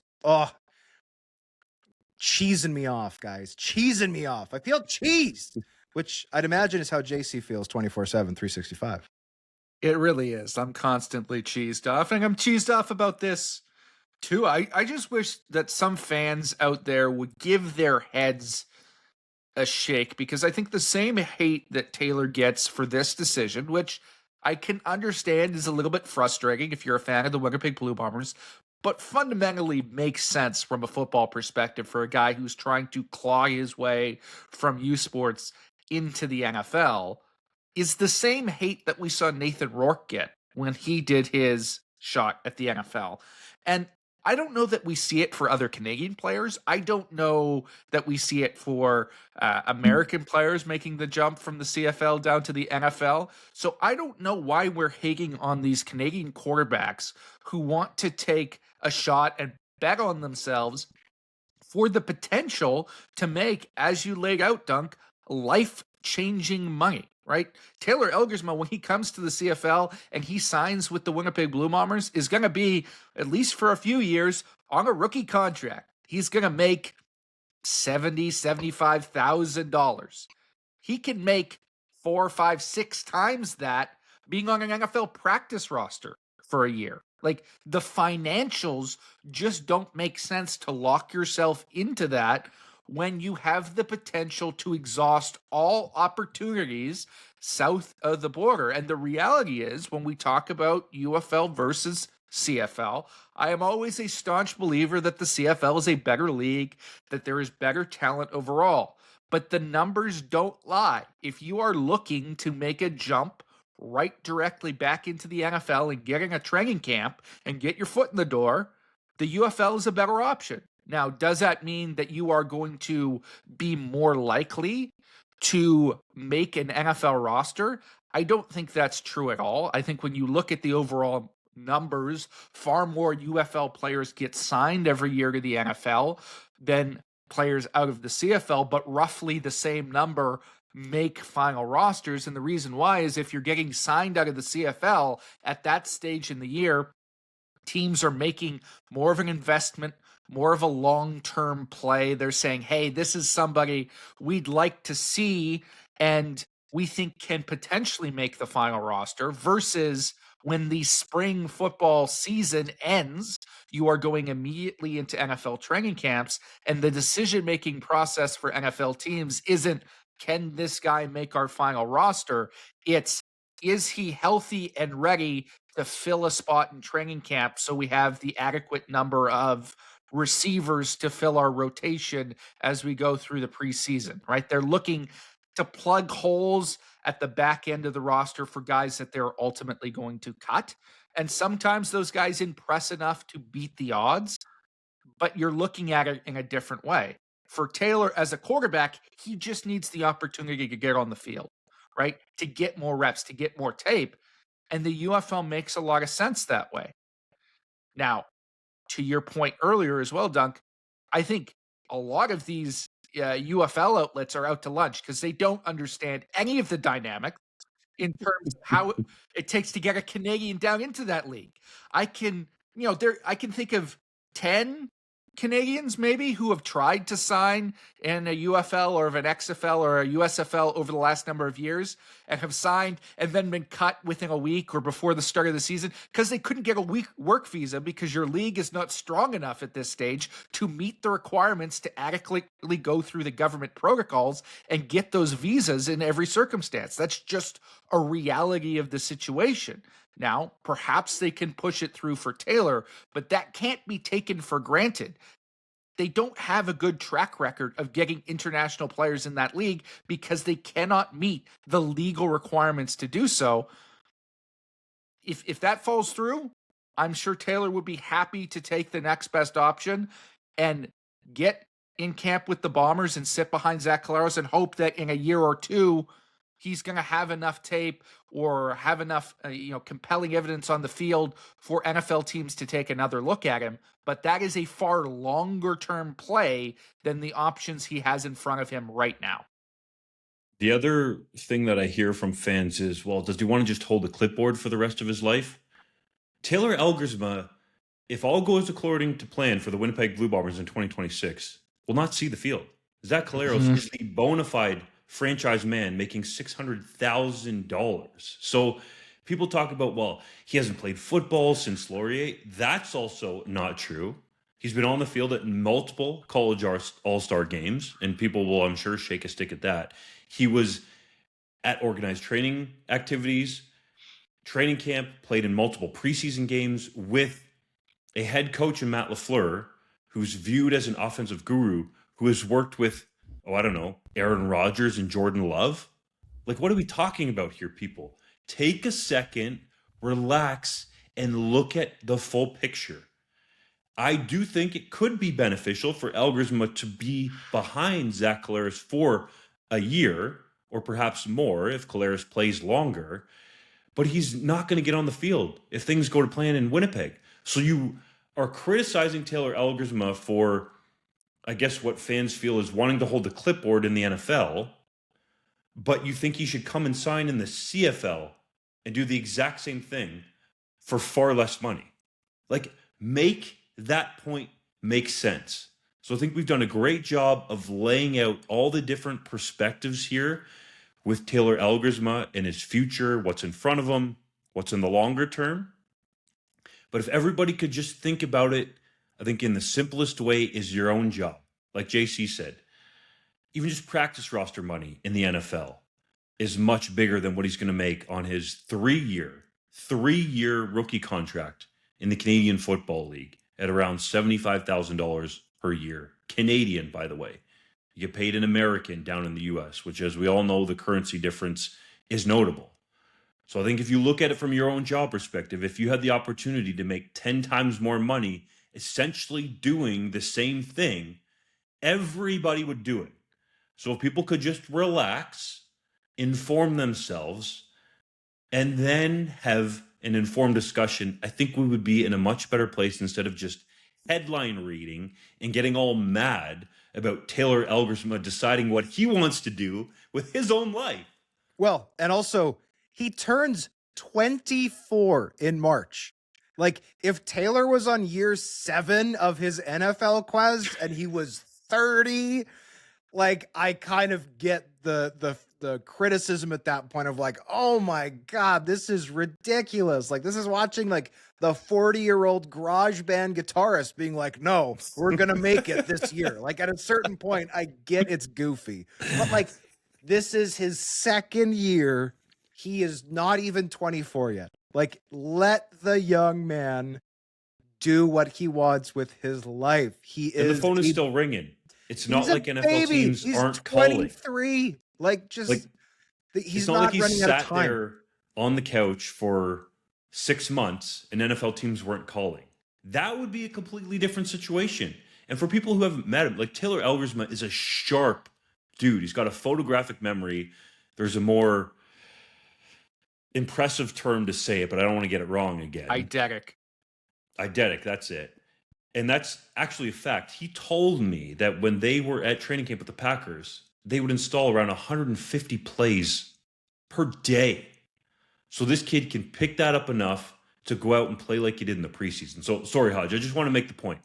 cheesing me off, guys. Cheesing me off. I feel cheesed, which I'd imagine is how JC feels 24/7, 365. It really is. I'm constantly cheesed off, and I'm cheesed off about this too. I just wish that some fans out there would give their heads a shake, because I think the same hate that Taylor gets for this decision, which I can understand is a little bit frustrating if you're a fan of the Winnipeg Blue Bombers, but fundamentally makes sense from a football perspective for a guy who's trying to claw his way from U Sports into the NFL, is the same hate that we saw Nathan Rourke get when he did his shot at the NFL. And I don't know that we see it for other Canadian players. I don't know that we see it for American players making the jump from the CFL down to the NFL. So I don't know why we're hating on these Canadian quarterbacks who want to take a shot and bet on themselves for the potential to make, as you laid out, Dunk, life-changing money. Right? Taylor Elgersma, when he comes to the CFL and he signs with the Winnipeg Blue Bombers, is going to be, at least for a few years, on a rookie contract. He's going to make $70,000, $75,000. He can make 4, 5, 6 times that being on an NFL practice roster for a year. Like, the financials just don't make sense to lock yourself into that when you have the potential to exhaust all opportunities south of the border. And the reality is, when we talk about UFL versus CFL, I am always a staunch believer that the CFL is a better league, that there is better talent overall. But the numbers don't lie. If you are looking to make a jump right directly back into the NFL and getting a training camp and get your foot in the door, the UFL is a better option. Now, does that mean that you are going to be more likely to make an NFL roster? I don't think that's true at all. I think when you look at the overall numbers, far more UFL players get signed every year to the NFL than players out of the CFL, but roughly the same number make final rosters. And the reason why is if you're getting signed out of the CFL at that stage in the year, teams are making more of an investment, more of a long-term play. They're saying, hey, this is somebody we'd like to see and we think can potentially make the final roster, versus when the spring football season ends, you are going immediately into NFL training camps, and the decision-making process for NFL teams isn't, can this guy make our final roster? It's, is he healthy and ready to fill a spot in training camp so we have the adequate number of receivers to fill our rotation as we go through the preseason, right? They're looking to plug holes at the back end of the roster for guys that they're ultimately going to cut. And sometimes those guys impress enough to beat the odds, but you're looking at it in a different way. For Taylor as a quarterback, he just needs the opportunity to get on the field, right? To get more reps, to get more tape. And the UFL makes a lot of sense that way. Now, to your point earlier as well, Dunk, I think a lot of these UFL outlets are out to lunch because they don't understand any of the dynamics in terms of how it takes to get a Canadian down into that league. I can think of 10 Canadians maybe who have tried to sign in a UFL or of an XFL or a USFL over the last number of years and have signed and then been cut within a week or before the start of the season because they couldn't get a work visa because your league is not strong enough at this stage to meet the requirements to adequately go through the government protocols and get those visas in every circumstance. That's just a reality of the situation. Now, perhaps they can push it through for Taylor, but that can't be taken for granted. They don't have a good track record of getting international players in that league because they cannot meet the legal requirements to do so. If that falls through, I'm sure Taylor would be happy to take the next best option and get in camp with the Bombers and sit behind Zach Collaros and hope that in a year or two, he's going to have enough tape or have enough, compelling evidence on the field for NFL teams to take another look at him. But that is a far longer term play than the options he has in front of him right now. The other thing that I hear from fans is, well, does he want to just hold a clipboard for the rest of his life? Taylor Elgersma, if all goes according to plan for the Winnipeg Blue Bombers in 2026, will not see the field. Zach Collaros is the bona fide franchise man making $600,000. So people talk about, well, he hasn't played football since Laurier. That's also not true. He's been on the field at multiple college all-star games, and people will, I'm sure, shake a stick at that. He was at organized training activities, training camp, played in multiple preseason games with a head coach in Matt LaFleur, who's viewed as an offensive guru, who has worked with, Aaron Rodgers and Jordan Love. Like, what are we talking about here, people? Take a second, relax, and look at the full picture. I do think it could be beneficial for Elgersma to be behind Zach Collaros for a year, or perhaps more if Collaros plays longer, but he's not going to get on the field if things go to plan in Winnipeg. So you are criticizing Taylor Elgersma for, I guess, what fans feel is wanting to hold the clipboard in the NFL, but you think he should come and sign in the CFL and do the exact same thing for far less money. Like, make that point make sense. So I think we've done a great job of laying out all the different perspectives here with Taylor Elgersma and his future, what's in front of him, what's in the longer term. But if everybody could just think about it, I think in the simplest way is your own job. Like JC said, even just practice roster money in the NFL is much bigger than what he's going to make on his three-year rookie contract in the Canadian Football League at around $75,000 per year. Canadian, by the way. You get paid in American down in the US, which, as we all know, the currency difference is notable. So I think if you look at it from your own job perspective, if you had the opportunity to make 10 times more money, essentially doing the same thing, everybody would do it. So if people could just relax, inform themselves, and then have an informed discussion, I think we would be in a much better place instead of just headline reading and getting all mad about Taylor Elgersma deciding what he wants to do with his own life. Well, and also, he turns 24 in March. Like, if Taylor was on year 7 of his NFL quest and he was 30, like, I kind of get the criticism at that point of like, oh my God, this is ridiculous. Like, this is watching like the 40-year-old garage band guitarist being like, no, we're going to make it this year. Like, at a certain point, I get it's goofy, but like, this is his second year. He is not even 24 yet. Like, let the young man do what he wants with his life. And the phone is still ringing. It's not like NFL teams aren't calling. 23. Like, just like, he's not like running out of sat time. there on the couch for 6 months and NFL teams weren't calling. That would be a completely different situation. And for people who haven't met him, like, Taylor Elgersma is a sharp dude. He's got a photographic memory. There's a more impressive term to say it, but I don't want to get it wrong again. Eidetic, that's it. And that's actually a fact. He told me that when they were at training camp with the Packers, they would install around 150 plays per day. So this kid can pick that up enough to go out and play like he did in the preseason. So, sorry, Hodge, I just want to make the point.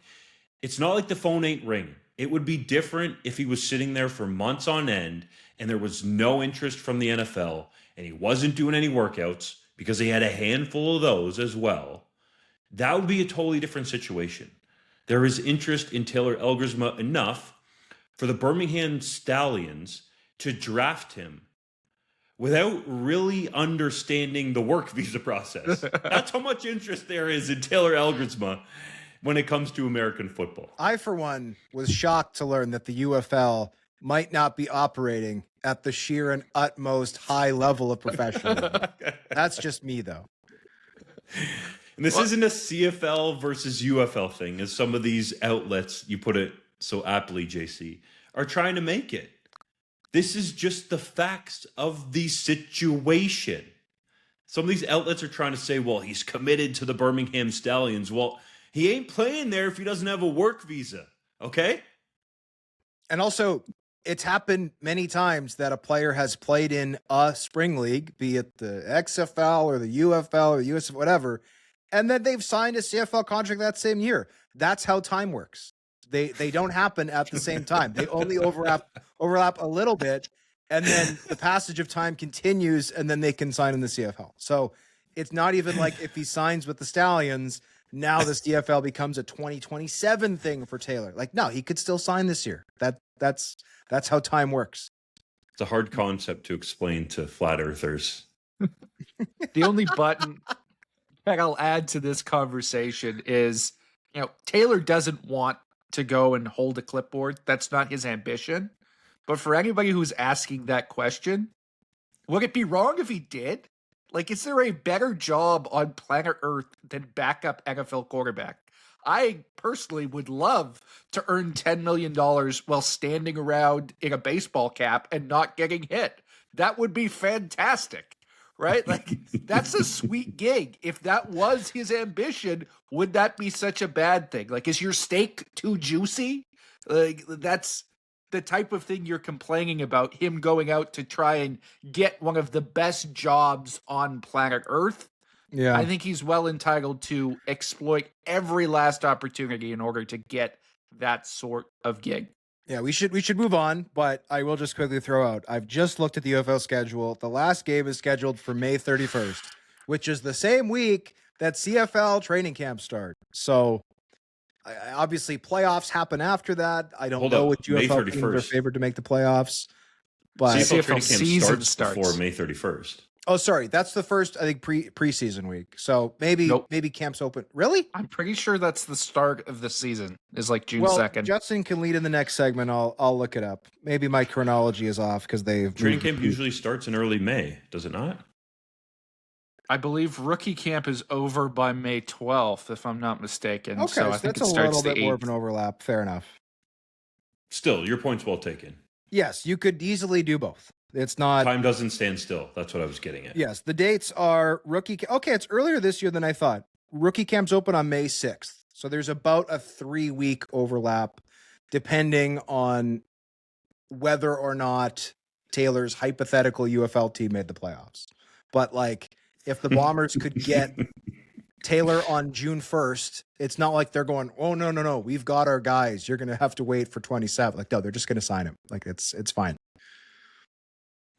It's not like the phone ain't ringing. It would be different if he was sitting there for months on end and there was no interest from the NFL and he wasn't doing any workouts because he had a handful of those as well. That would be a totally different situation. There is interest in Taylor Elgersma enough for the Birmingham Stallions to draft him without really understanding the work visa process. That's how much interest there is in Taylor Elgersma when it comes to American football. I, for one, was shocked to learn that the UFL might not be operating at the sheer and utmost high level of professionalism. That's just me, though. And this isn't a CFL versus UFL thing, as some of these outlets, you put it so aptly, JC, are trying to make it. This is just the facts of the situation. Some of these outlets are trying to say, well, he's committed to the Birmingham Stallions. Well, he ain't playing there if he doesn't have a work visa, okay? And also, it's happened many times that a player has played in a spring league, be it the XFL or the UFL or the USF, whatever, and then they've signed a CFL contract that same year. That's how time works. They don't happen at the same time. They only overlap a little bit, and then the passage of time continues, and then they can sign in the CFL. So it's not even like if he signs with the Stallions, now the CFL becomes a 2027 thing for Taylor. Like, no, he could still sign this year. That's how time works. It's a hard concept to explain to flat earthers. The only button that I'll add to this conversation is, Taylor doesn't want to go and hold a clipboard. That's not his ambition. But for anybody who's asking that question, would it be wrong if he did? Like, is there a better job on planet Earth than backup NFL quarterback? I personally would love to earn $10 million while standing around in a baseball cap and not getting hit. That would be fantastic, right? Like, that's a sweet gig. If that was his ambition, would that be such a bad thing? Like, is your steak too juicy? Like, that's the type of thing you're complaining about, him going out to try and get one of the best jobs on planet Earth. Yeah, I think he's well entitled to exploit every last opportunity in order to get that sort of gig. Yeah, we should move on, but I will just quickly throw out, I've just looked at the UFL schedule. The last game is scheduled for May 31st, which is the same week that CFL training camps start. So obviously playoffs happen after that. I don't know what UFL teams are favored to make the playoffs, but CFL training camp starts before May 31st. Oh, sorry. That's the first, I think, preseason week. So maybe camps open. Really? I'm pretty sure that's the start of the season, is like June 2nd. Justin can lead in the next segment. I'll look it up. Maybe my chronology is off because training camp usually starts in early May, does it not? I believe rookie camp is over by May 12th, if I'm not mistaken. Okay, so I think that's it starts a little bit 8th. more of an overlap. Fair enough. Still, your point's well taken. Yes, you could easily do both. It's not time doesn't stand still. That's what I was getting at. Yes, the dates are rookie. Okay, it's earlier this year than I thought. Rookie camps open on May 6th. So there's about a 3-week overlap, depending on whether or not Taylor's hypothetical UFL team made the playoffs. But like, if the Bombers could get Taylor on June 1st, it's not like they're going, oh, no, we've got our guys. You're going to have to wait for 27. Like, no, they're just going to sign him. Like, it's fine.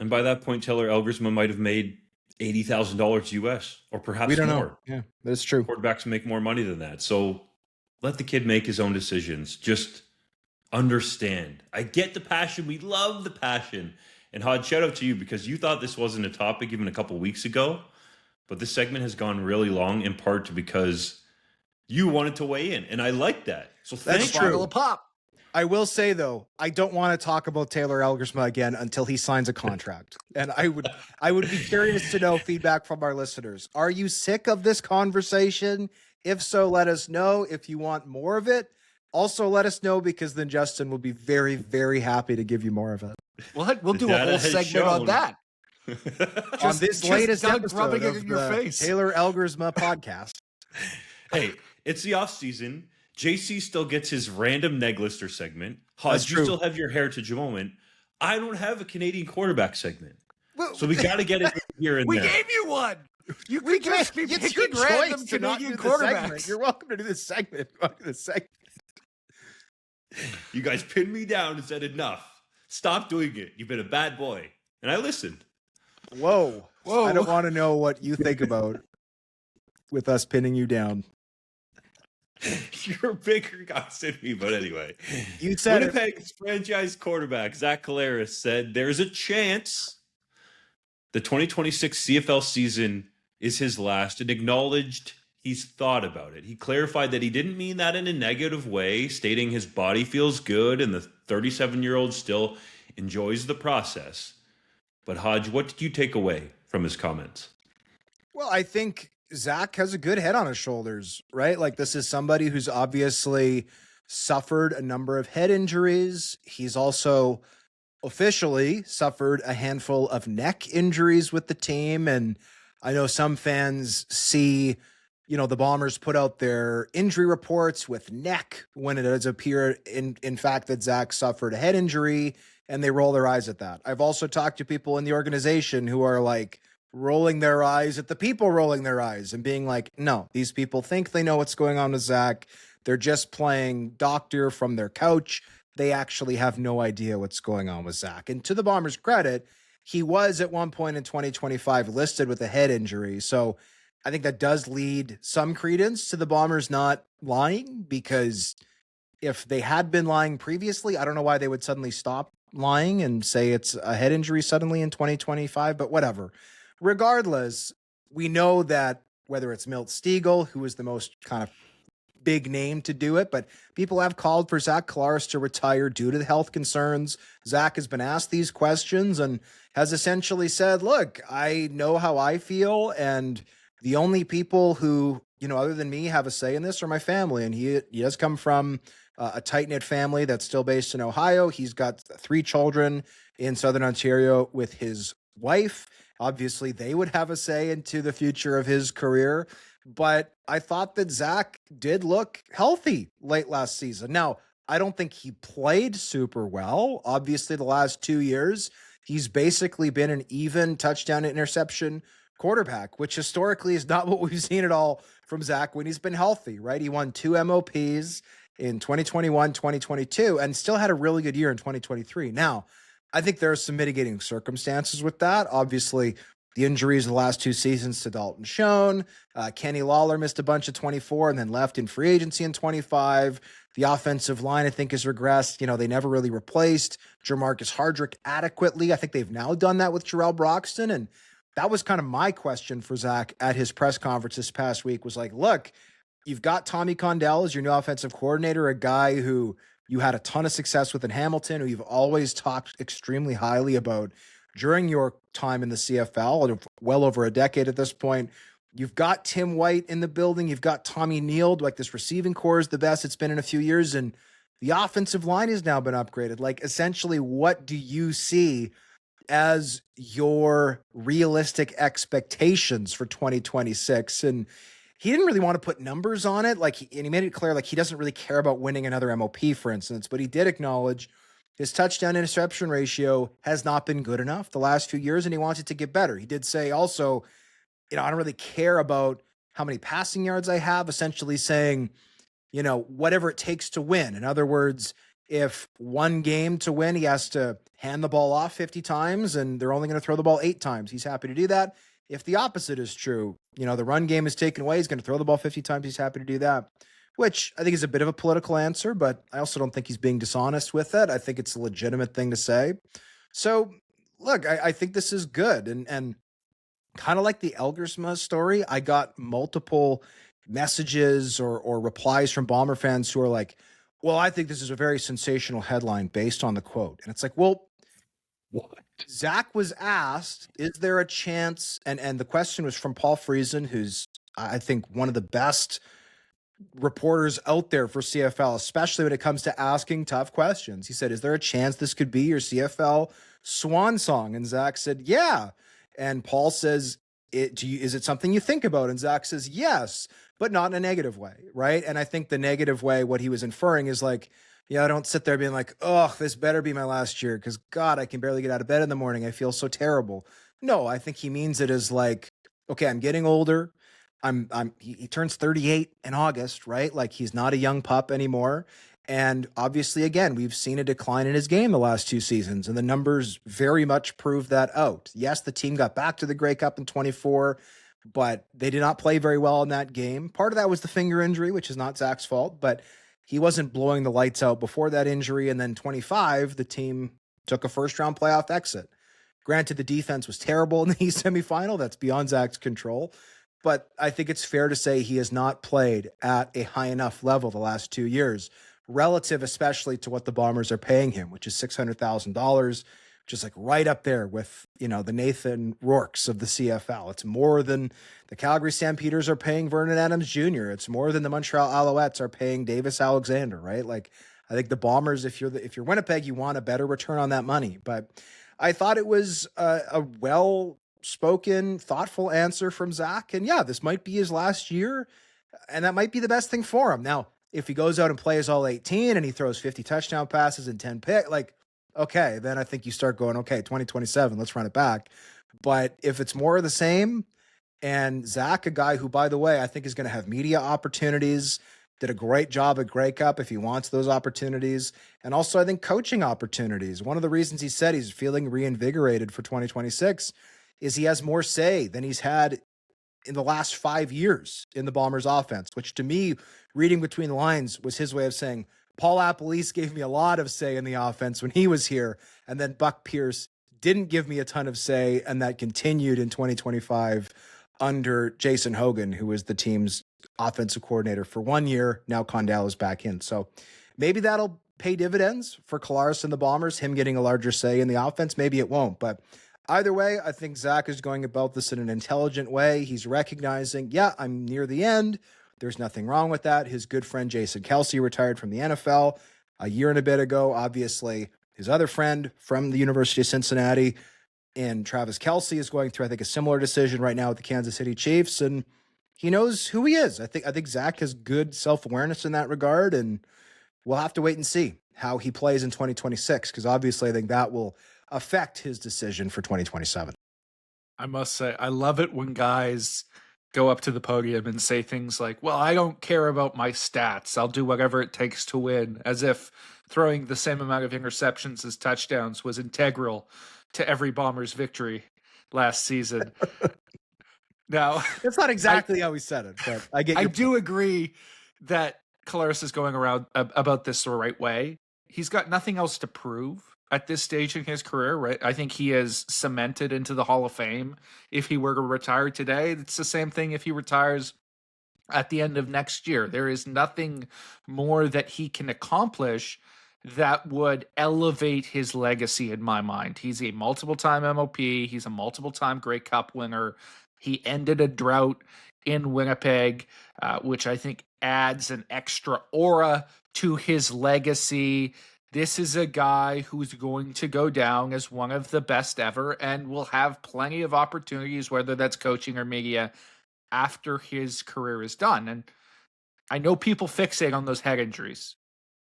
And by that point, Taylor Elgersma might have made $80,000 US, or perhaps we don't more. Know. Yeah, that's true. Quarterbacks make more money than that. So let the kid make his own decisions. Just understand. I get the passion. We love the passion. And Hodge, shout out to you because you thought this wasn't a topic even a couple weeks ago. But this segment has gone really long, in part because you wanted to weigh in. And I like that. So that's true. Pop. I will say, though, I don't want to talk about Taylor Elgersma again until he signs a contract. And I would be curious to know feedback from our listeners. Are you sick of this conversation? If so, let us know. If you want more of it, also let us know, because then Justin will be very, very happy to give you more of it. We'll do a whole segment on that. On this latest episode rubbing it in your face. Taylor Elgersma podcast. Hey, it's the off season. JC still gets his random Neglister segment. Hodge, you still have your heritage moment. I don't have a Canadian quarterback segment. Well, so we got to get it here and there. We gave you one. You could just be picking random Canadian quarterbacks. You're welcome to do this segment. You guys pinned me down and said enough. Stop doing it. You've been a bad boy. And I listened. Whoa. I don't want to know what you think about with us pinning you down. You're bigger guys than me, but anyway. You said Winnipeg's franchise quarterback, Zach Collaros, said there's a chance the 2026 CFL season is his last, and acknowledged he's thought about it. He clarified that he didn't mean that in a negative way, stating his body feels good and the 37-year-old still enjoys the process. But Hodge, what did you take away from his comments? Well, I think Zach has a good head on his shoulders, right? Like, this is somebody who's obviously suffered a number of head injuries. He's also officially suffered a handful of neck injuries with the team. And I know some fans see, the Bombers put out their injury reports with neck when it does appear in fact that Zach suffered a head injury, and they roll their eyes at that. I've also talked to people in the organization who are like rolling their eyes at the people rolling their eyes and being like, no, these people think they know what's going on with Zach. They're just playing doctor from their couch. They actually have no idea what's going on with Zach. And to the Bombers' credit, he was at one point in 2025 listed with a head injury. So I think that does lead some credence to the Bombers not lying, because if they had been lying previously, I don't know why they would suddenly stop lying and say it's a head injury suddenly in 2025, but whatever. Regardless, we know that whether it's Milt Stegall, who is the most kind of big name to do it, but people have called for Zach Collaros to retire due to the health concerns. Zach has been asked these questions and has essentially said, look, I know how I feel, and the only people who, other than me have a say in this are my family. And he does come from a tight-knit family that's still based in Ohio. He's got 3 children in Southern Ontario with his wife. Obviously, they would have a say into the future of his career. But I thought that Zach did look healthy late last season. Now, I don't think he played super well. Obviously, the last 2 years, he's basically been an even touchdown to interception quarterback, which historically is not what we've seen at all from Zach when he's been healthy, right? He won 2 MOPs in 2021, 2022, and still had a really good year in 2023. Now, I think there are some mitigating circumstances with that. Obviously, the injuries of the last 2 seasons to Dalton Schoen. Kenny Lawler missed a bunch of 24 and then left in free agency in 25. The offensive line, I think, has regressed. They never really replaced Jermarcus Hardrick adequately. I think they've now done that with Jarrell Broxton. And that was kind of my question for Zach at his press conference this past week, was like, look, you've got Tommy Condell as your new offensive coordinator, a guy who you had a ton of success with in Hamilton, who you've always talked extremely highly about during your time in the CFL, well over a decade at this point. You've got Tim White in the building. You've got Tommy Neal. Like, this receiving core is the best it's been in a few years. And the offensive line has now been upgraded. Like, essentially, what do you see as your realistic expectations for 2026? And he didn't really want to put numbers on it. And he made it clear, he doesn't really care about winning another MOP, for instance, but he did acknowledge his touchdown interception ratio has not been good enough the last few years, and he wants it to get better. He did say also, I don't really care about how many passing yards I have, essentially saying, whatever it takes to win. In other words, if one game to win, he has to hand the ball off 50 times and they're only going to throw the ball 8 times, he's happy to do that. If the opposite is true, the run game is taken away, he's going to throw the ball 50 times, he's happy to do that. Which I think is a bit of a political answer, but I also don't think he's being dishonest with it. I think it's a legitimate thing to say. So, look, I think this is good. And kind of like the Elgersma story, I got multiple messages or replies from Bomber fans who are like, well, I think this is a very sensational headline based on the quote. And it's like, well, What? Zach was asked, is there a chance? And the question was from Paul Friesen, who's, I think, one of the best reporters out there for CFL, especially when it comes to asking tough questions. He said, is there a chance this could be your CFL swan song? And Zach said, yeah. And Paul says, is it something you think about? And Zach says, yes, but not in a negative way, right? And I think the negative way, what he was inferring is like, I don't sit there being like, oh, this better be my last year, because God, I can barely get out of bed in the morning. I feel so terrible. No, I think he means it as like, okay, I'm getting older. He turns 38 in August, right? Like, he's not a young pup anymore. And obviously, again, we've seen a decline in his game the last 2 seasons, and the numbers very much prove that out. Yes, the team got back to the Grey Cup in 24, but they did not play very well in that game. Part of that was the finger injury, which is not Zach's fault, but he wasn't blowing the lights out before that injury. And then 25, the team took a first-round playoff exit. Granted, the defense was terrible in the East semifinal. That's beyond Zach's control. But I think it's fair to say he has not played at a high enough level the last 2 years, relative especially to what the Bombers are paying him, which is $600,000, which is like right up there with, the Nathan Rourkes of the CFL. It's more than the Calgary Stampeders are paying Vernon Adams Jr. It's more than the Montreal Alouettes are paying Davis Alexander, right? Like, I think the Bombers, if you're Winnipeg, you want a better return on that money. But I thought it was a well-spoken, thoughtful answer from Zach. And yeah, this might be his last year, and that might be the best thing for him. Now, if he goes out and plays all 18 and he throws 50 touchdown passes and 10 pick, like, okay, then I think you start going, okay, 2027, let's run it back. But if it's more of the same, and Zach, a guy who, by the way, I think is going to have media opportunities, did a great job at Grey Cup if he wants those opportunities, and also I think coaching opportunities. One of the reasons he said he's feeling reinvigorated for 2026 is he has more say than he's had in the last 5 years in the Bombers offense, which to me, reading between the lines, was his way of saying, Paul Appolise gave me a lot of say in the offense when he was here, and then Buck Pierce didn't give me a ton of say, and that continued in 2025 under Jason Hogan, who was the team's offensive coordinator for 1 year. Now Condell is back in. So maybe that'll pay dividends for Collaros and the Bombers, him getting a larger say in the offense. Maybe it won't, but either way, I think Zach is going about this in an intelligent way. He's recognizing, yeah, I'm near the end. There's nothing wrong with that. His good friend Jason Kelce retired from the NFL a year and a bit ago. Obviously, his other friend from the University of Cincinnati and Travis Kelce is going through, I think, a similar decision right now with the Kansas City Chiefs, and he knows who he is. I think Zach has good self-awareness in that regard, and we'll have to wait and see how he plays in 2026, because obviously I think that will affect his decision for 2027. I must say, I love it when guys go up to the podium and say things like, well, I don't care about my stats. I'll do whatever it takes to win, as if throwing the same amount of interceptions as touchdowns was integral to every Bombers victory last season. Now, it's not exactly how he said it, but I do agree that Collaros is going around about this the right way. He's got nothing else to prove at this stage in his career, right? I think he is cemented into the Hall of Fame. If he were to retire today, it's the same thing if he retires at the end of next year. There is nothing more that he can accomplish that would elevate his legacy in my mind. He's a multiple-time MOP. He's a multiple-time Grey Cup winner. He ended a drought in Winnipeg, which I think adds an extra aura to his legacy. This is a guy who's going to go down as one of the best ever and will have plenty of opportunities, whether that's coaching or media, after his career is done. And I know people fixate on those head injuries,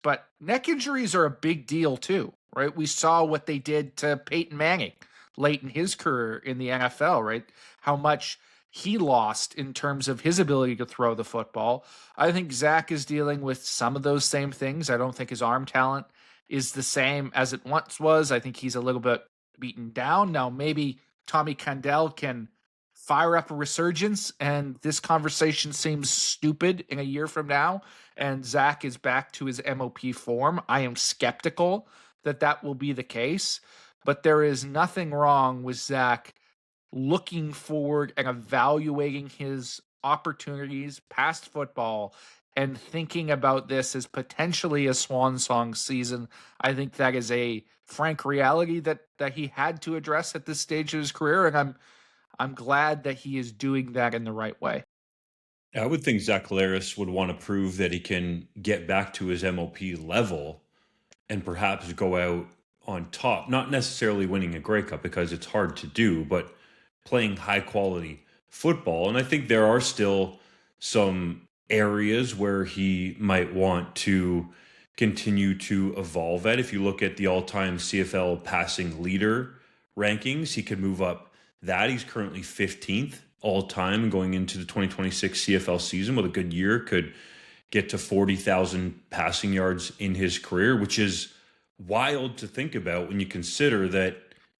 but neck injuries are a big deal too, right? We saw what they did to Peyton Manning late in his career in the NFL, right? How much he lost in terms of his ability to throw the football. I think Zach is dealing with some of those same things. I don't think his arm talent is the same as it once was. I think he's a little bit beaten down. Now, maybe Tommy Condell can fire up a resurgence and this conversation seems stupid in a year from now and Zach is back to his MOP form. I am skeptical that that will be the case, but there is nothing wrong with Zach looking forward and evaluating his opportunities past football and thinking about this as potentially a swan song season. I think that is a frank reality that he had to address at this stage of his career, and I'm glad that he is doing that in the right way. I would think Zach Collaros would want to prove that he can get back to his MOP level and perhaps go out on top, not necessarily winning a Grey Cup because it's hard to do, but playing high quality football. And I think there are still some areas where he might want to continue to evolve at. If you look at the all-time CFL passing leader rankings, he could move up that. He's currently 15th all-time going into the 2026 CFL season with a good year, could get to 40,000 passing yards in his career, which is wild to think about when you consider that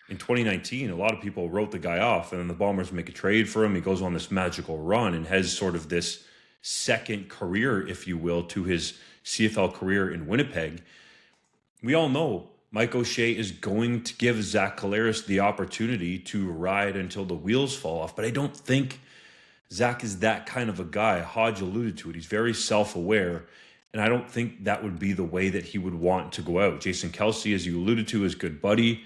in 2019, a lot of people wrote the guy off, and then the Bombers make a trade for him. He goes on this magical run and has sort of this second career, if you will, to his CFL career in Winnipeg. We all know Mike O'Shea is going to give Zach Collaros the opportunity to ride until the wheels fall off, but I don't think Zach is that kind of a guy. Hodge alluded to it. He's very self-aware, and I don't think that would be the way that he would want to go out. Jason Kelce, as you alluded to, is good buddy.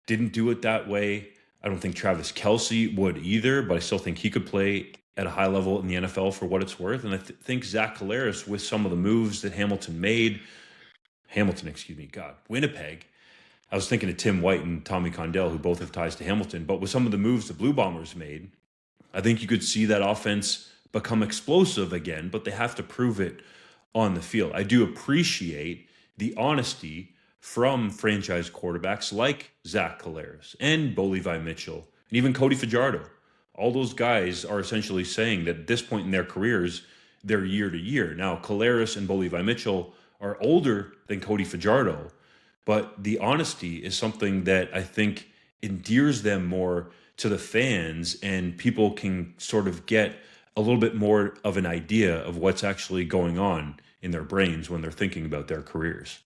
Didn't do it that way. I don't think Travis Kelce would either, but I still think he could play at a high level in the NFL for what it's worth. And I think Zach Collaros, with some of the moves that Hamilton made, Hamilton, excuse me, God, Winnipeg. I was thinking of Tim White and Tommy Condell, who both have ties to Hamilton. But with some of the moves the Blue Bombers made, I think you could see that offense become explosive again, but they have to prove it on the field. I do appreciate the honesty from franchise quarterbacks like Zach Collaros and Bo Levi Mitchell and even Cody Fajardo. All those guys are essentially saying that at this point in their careers, they're year to year. Now, Collaros and Bo Levi Mitchell are older than Cody Fajardo, but the honesty is something that I think endears them more to the fans, and people can sort of get a little bit more of an idea of what's actually going on in their brains when they're thinking about their careers.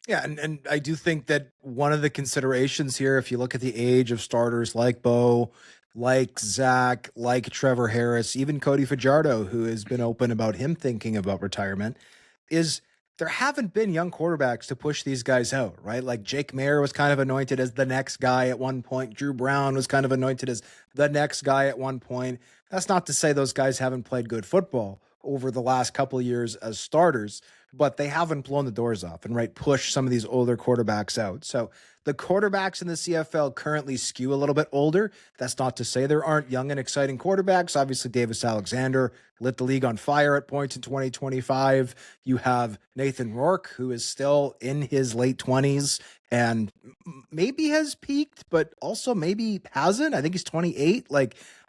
Yeah, and I do think that one of the considerations here, if you look at the age of starters like Bo, like Zach, like Trevor Harris, even Cody Fajardo, who has been open about him thinking about retirement, is there haven't been young quarterbacks to push these guys out, right? Like Jake Mayer was kind of anointed as the next guy at one point. Drew Brown was kind of anointed as the next guy at one point. That's not to say those guys haven't played good football over the last couple of years as starters, but they haven't blown the doors off and pushed some of these older quarterbacks out. So the quarterbacks in the CFL currently skew a little bit older. That's not to say there aren't young and exciting quarterbacks. Obviously, Davis Alexander lit the league on fire at points in 2025. You have Nathan Rourke, who is still in his late 20s and maybe has peaked, but also maybe hasn't. I think he's 28.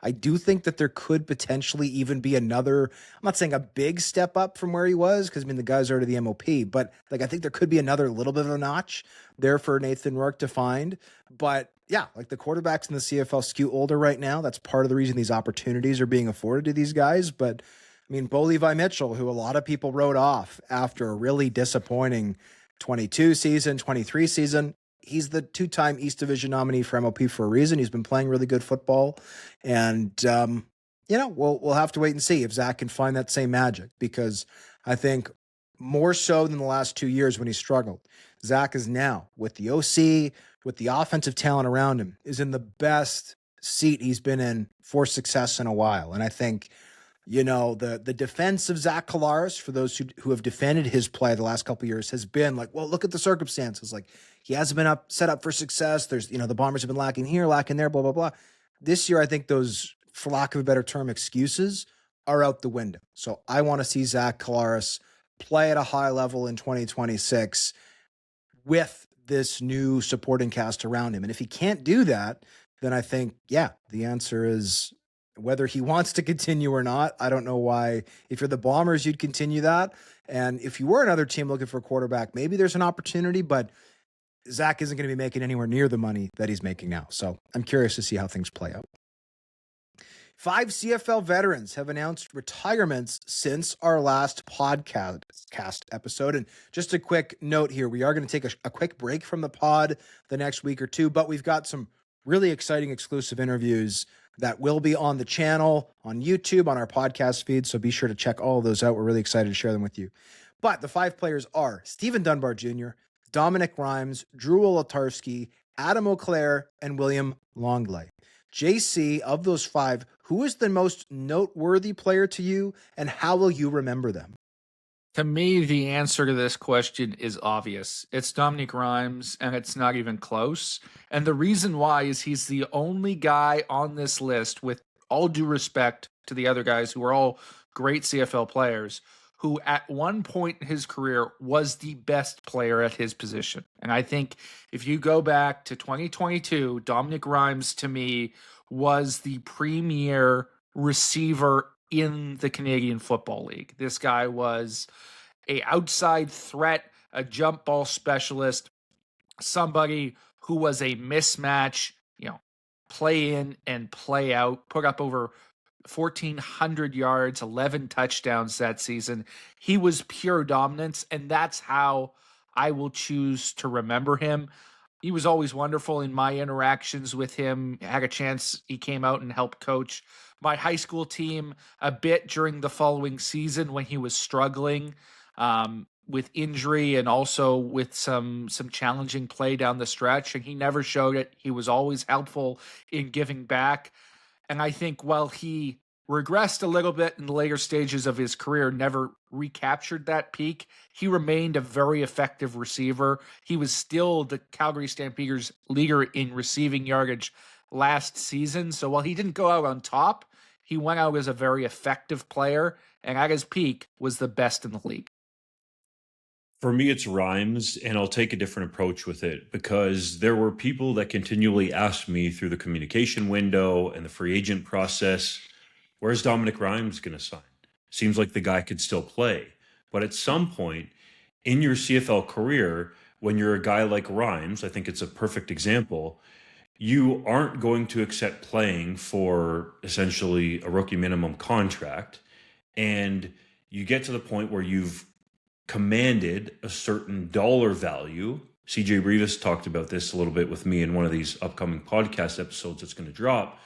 I do think that there could potentially even be another, I'm not saying a big step up from where he was, because the guy's already the MOP, but I think there could be another little bit of a notch there for Nathan Rourke to find. But yeah, the quarterbacks in the CFL skew older right now. That's part of the reason these opportunities are being afforded to these guys. But Bo Levi Mitchell, who a lot of people wrote off after a really disappointing 22 season, 23 season, he's the two-time East Division nominee for MOP for a reason. He's been playing really good football. And, we'll have to wait and see if Zach can find that same magic, because I think more so than the last 2 years when he struggled, Zach is now, with the OC, with the offensive talent around him, is in the best seat he's been in for success in a while. And I think, the defense of Zach Collaros, for those who have defended his play the last couple of years, has been look at the circumstances. He hasn't been set up for success. There's, the Bombers have been lacking here, lacking there, blah, blah, blah. This year, I think those, for lack of a better term, excuses are out the window. So I want to see Zach Collaros play at a high level in 2026 with this new supporting cast around him. And if he can't do that, then I think, the answer is whether he wants to continue or not. I don't know why. If you're the Bombers, you'd continue that. And if you were another team looking for a quarterback, maybe there's an opportunity, but Zach isn't going to be making anywhere near the money that he's making now. So I'm curious to see how things play out. 5 CFL veterans have announced retirements since our last podcast episode. And just a quick note here, we are going to take a quick break from the pod the next week or two, but we've got some really exciting exclusive interviews that will be on the channel, on YouTube, on our podcast feed. So be sure to check all of those out. We're really excited to share them with you. But the 5 players are Stephen Dunbar Jr., Dominic Rhymes, Drew Olatarski, Adam Auclair, and William Longley. JC, of those 5, who is the most noteworthy player to you, and how will you remember them? To me, the answer to this question is obvious. It's Dominic Rhymes, and it's not even close. And the reason why is he's the only guy on this list, with all due respect to the other guys who are all great CFL players, who at one point in his career was the best player at his position. And I think if you go back to 2022, Dominic Rhymes, to me, was the premier receiver in the Canadian Football League. This guy was a outside threat, a jump ball specialist, somebody who was a mismatch, play in and play out, put up over 1,400 yards, 11 touchdowns that season. He was pure dominance, and that's how I will choose to remember him. He was always wonderful in my interactions with him. I had a chance, he came out and helped coach my high school team a bit during the following season when he was struggling with injury and also with some challenging play down the stretch, and he never showed it. He was always helpful in giving back. And I think while he regressed a little bit in the later stages of his career, never recaptured that peak. He remained a very effective receiver. He was still the Calgary Stampeders leader in receiving yardage last season. So while he didn't go out on top, he went out as a very effective player, and at his peak was the best in the league. For me, it's Rhymes, and I'll take a different approach with it because there were people that continually asked me through the communication window and the free agent process, where's Dominic Rhymes going to sign? Seems like the guy could still play. But at some point in your CFL career, when you're a guy like Rhymes, I think it's a perfect example, you aren't going to accept playing for essentially a rookie minimum contract. And you get to the point where you've commanded a certain dollar value. CJ Rivas talked about this a little bit with me in one of these upcoming podcast episodes that's going to drop,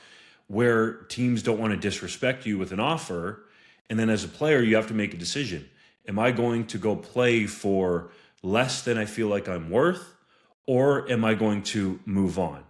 where teams don't want to disrespect you with an offer. And then as a player, you have to make a decision. Am I going to go play for less than I feel like I'm worth, or am I going to move on?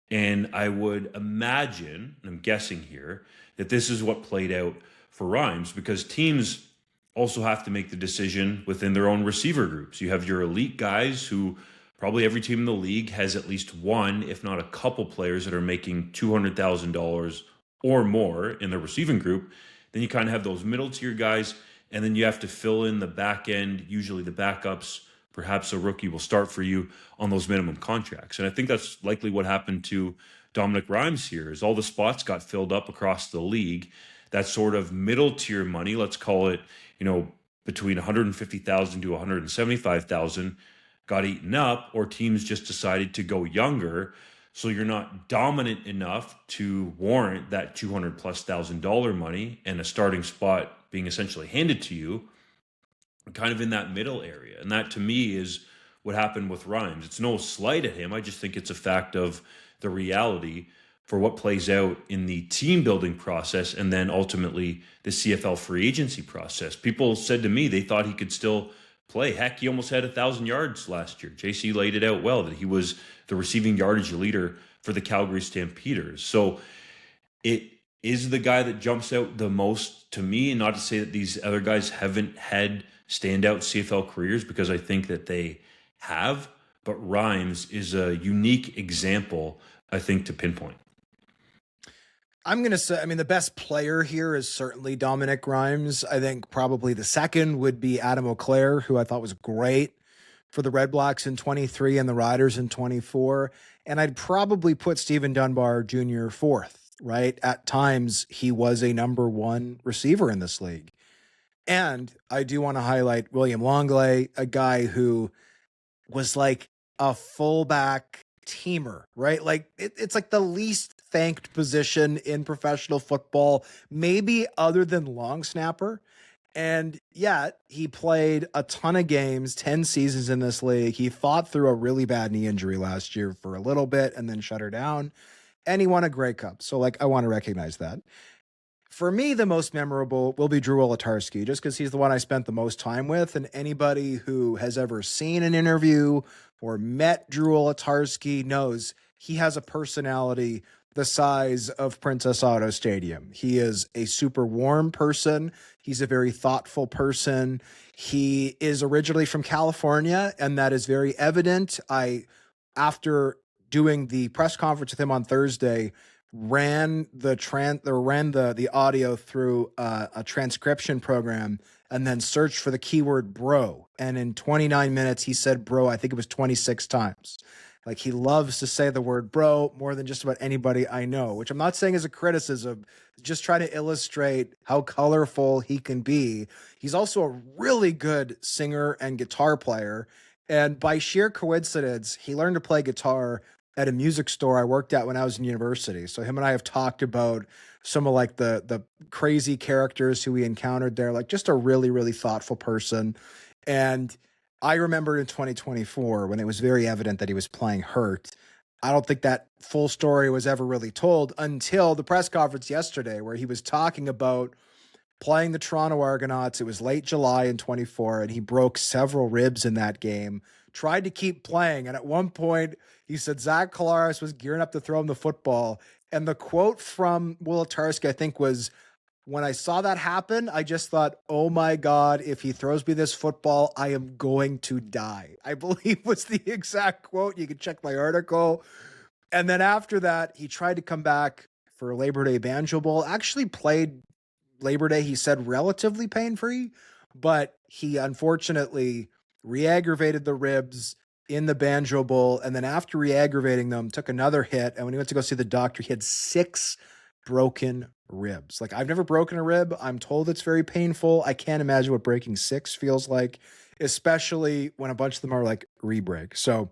And I would imagine, and I'm guessing here, that this is what played out for Rhymes, because teams also have to make the decision within their own receiver groups. You have your elite guys who probably every team in the league has at least one, if not a couple players that are making $200,000 or more in the receiving group. Then you kind of have those middle tier guys, and then you have to fill in the back end, usually the backups. Perhaps a rookie will start for you on those minimum contracts. And I think that's likely what happened to Dominic Rhymes here, is all the spots got filled up across the league. That sort of middle tier money, let's call it, between 150,000 to 175,000, got eaten up, or teams just decided to go younger. So you're not dominant enough to warrant that $200,000+ money and a starting spot being essentially handed to you, kind of in that middle area. And that to me is what happened with Rhymes. It's no slight at him. I just think it's a fact of the reality for what plays out in the team building process and then ultimately the CFL free agency process. People said to me they thought he could still play. Heck, he almost had 1,000 yards last year. JC laid it out well that he was the receiving yardage leader for the Calgary Stampeders. So it is the guy that jumps out the most to me, and not to say that these other guys haven't had standout CFL careers, because I think that they have, but Rhymes is a unique example, I think, to pinpoint. I'm going to say, the best player here is certainly Dominic Rhymes. I think probably the second would be Adam Auclair, who I thought was great for the Red Blacks in 23 and the Riders in 24. And I'd probably put Stephen Dunbar Jr. fourth, right? At times, he was a number one receiver in this league. And I do want to highlight William Longley, a guy who was like a fullback teamer, right? Like it's like the least thanked position in professional football, maybe other than long snapper. And yet he played a ton of games, 10 seasons in this league. He fought through a really bad knee injury last year for a little bit and then shut her down. And he won a Grey Cup. So I want to recognize that. For me, the most memorable will be Drew Olatarski, just because he's the one I spent the most time with. And anybody who has ever seen an interview or met Drew Olatarski knows he has a personality the size of Princess Auto Stadium. He is a super warm person. He's a very thoughtful person. He is originally from California, and that is very evident. After doing the press conference with him on Thursday, ran the audio through a transcription program and then searched for the keyword bro. And in 29 minutes, he said bro, I think it was 26 times. Like, he loves to say the word bro more than just about anybody I know, which I'm not saying as a criticism, just trying to illustrate how colorful he can be. He's also a really good singer and guitar player. And by sheer coincidence, he learned to play guitar at a music store I worked at when I was in university. So him and I have talked about some of like the crazy characters who we encountered there, like just a really, really thoughtful person. And I remember in 2024 when it was very evident that he was playing hurt. I don't think that full story was ever really told until the press conference yesterday, where he was talking about playing the Toronto Argonauts. It was late July in 24, and he broke several ribs in that game, tried to keep playing. And at one point he said Zach Collaros was gearing up to throw him the football. And the quote from Olatarski, I think, was, when I saw that happen, I just thought, oh my God, if he throws me this football, I am going to die. I believe was the exact quote. You can check my article. And then after that, he tried to come back for Labor Day Banjo Bowl, actually played Labor Day, he said, relatively pain-free, but he unfortunately re-aggravated the ribs in the Banjo Bowl. And then after re-aggravating them, took another hit. And when he went to go see the doctor, he had 6 broken ribs. Like, I've never broken a rib. I'm told it's very painful. I can't imagine what breaking 6 feels like, especially when a bunch of them are like re-break. So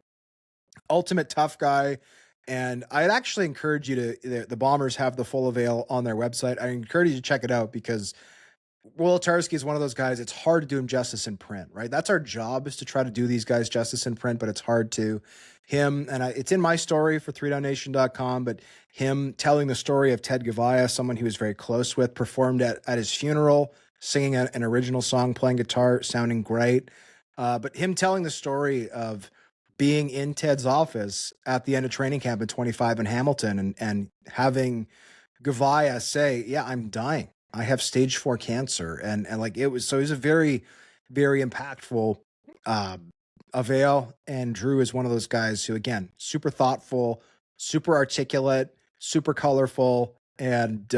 ultimate tough guy. And I'd actually encourage you to, the Bombers have the full avail on their website. I encourage you to check it out because Wolotarski is one of those guys. It's hard to do him justice in print, right? That's our job, is to try to do these guys justice in print, but it's hard to. Him, and it's in my story for 3DownNation.com, but him telling the story of Ted Gavaya, someone he was very close with, performed at his funeral, singing an original song, playing guitar, sounding great. But him telling the story of being in Ted's office at the end of training camp in 25 in Hamilton and having Gavaya say, yeah, I'm dying. I have stage 4 cancer. And like, it was a very, very impactful avail. And Drew is one of those guys who, again, super thoughtful, super articulate, super colorful, and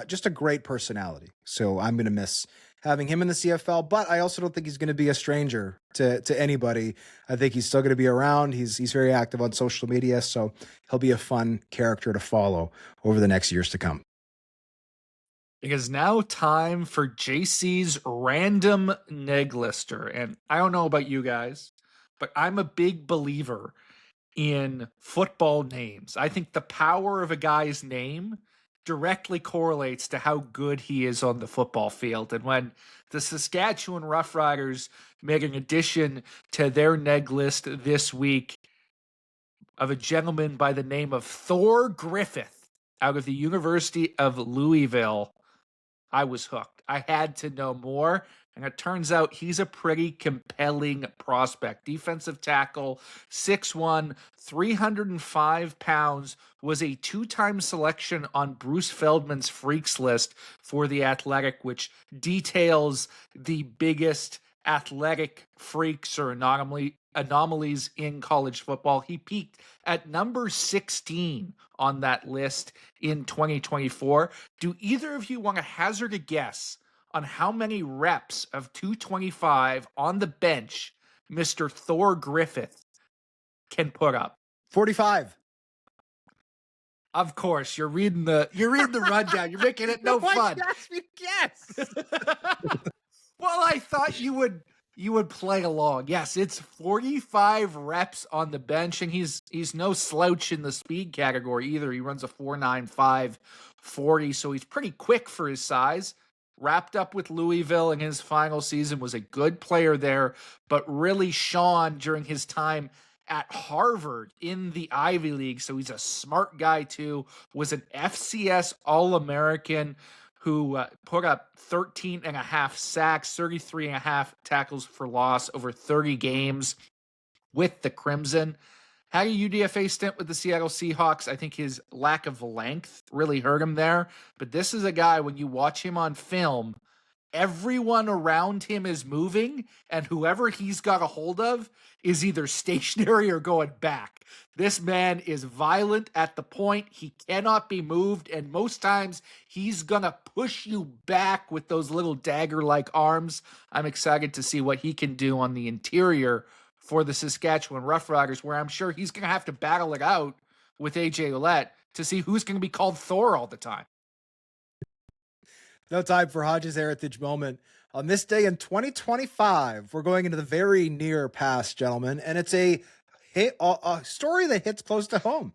just a great personality. So I'm going to miss having him in the CFL, but I also don't think he's going to be a stranger to anybody. I think he's still going to be around. He's very active on social media, so he'll be a fun character to follow over the next years to come. It is now time for JC's random neg lister. And I don't know about you guys, but I'm a big believer in football names. I think the power of a guy's name directly correlates to how good he is on the football field. And when the Saskatchewan Roughriders made an addition to their neg list this week of a gentleman by the name of Thor Griffith out of the University of Louisville, I was hooked. I had to know more. And it turns out he's a pretty compelling prospect. Defensive tackle, 6'1", 305 pounds, was a 2-time selection on Bruce Feldman's Freaks list for The Athletic, which details the biggest athletic freaks or anomalies in college football. He peaked at number 16 on that list in 2024. Do either of you want to hazard a guess on how many reps of 225 on the bench Mr. Thor Griffith can put up? 45. Of course, you're reading the rundown. You're making it no fun. Why did you ask me to guess? Well, I thought you would play along. Yes, it's 45 reps on the bench, and he's no slouch in the speed category either. He runs a 4.95 40, so he's pretty quick for his size. Wrapped up with Louisville in his final season, was a good player there, but really shone during his time at Harvard in the Ivy League. So he's a smart guy too, was an FCS All-American who put up 13 and a half sacks, 33 and a half tackles for loss over 30 games with the Crimson. Had a UDFA stint with the Seattle Seahawks. I think his lack of length really hurt him there. But this is a guy, when you watch him on film, everyone around him is moving, and whoever he's got a hold of is either stationary or going back. This man is violent at the point. He cannot be moved, and most times he's going to push you back with those little dagger-like arms. I'm excited to see what he can do on the interior for the Saskatchewan Roughriders, where I'm sure he's going to have to battle it out with AJ Ouellette to see who's going to be called Thor all the time. No time for Hodge's heritage moment. On this day in 2025, we're going into the very near past, gentlemen, and it's a story that hits close to home.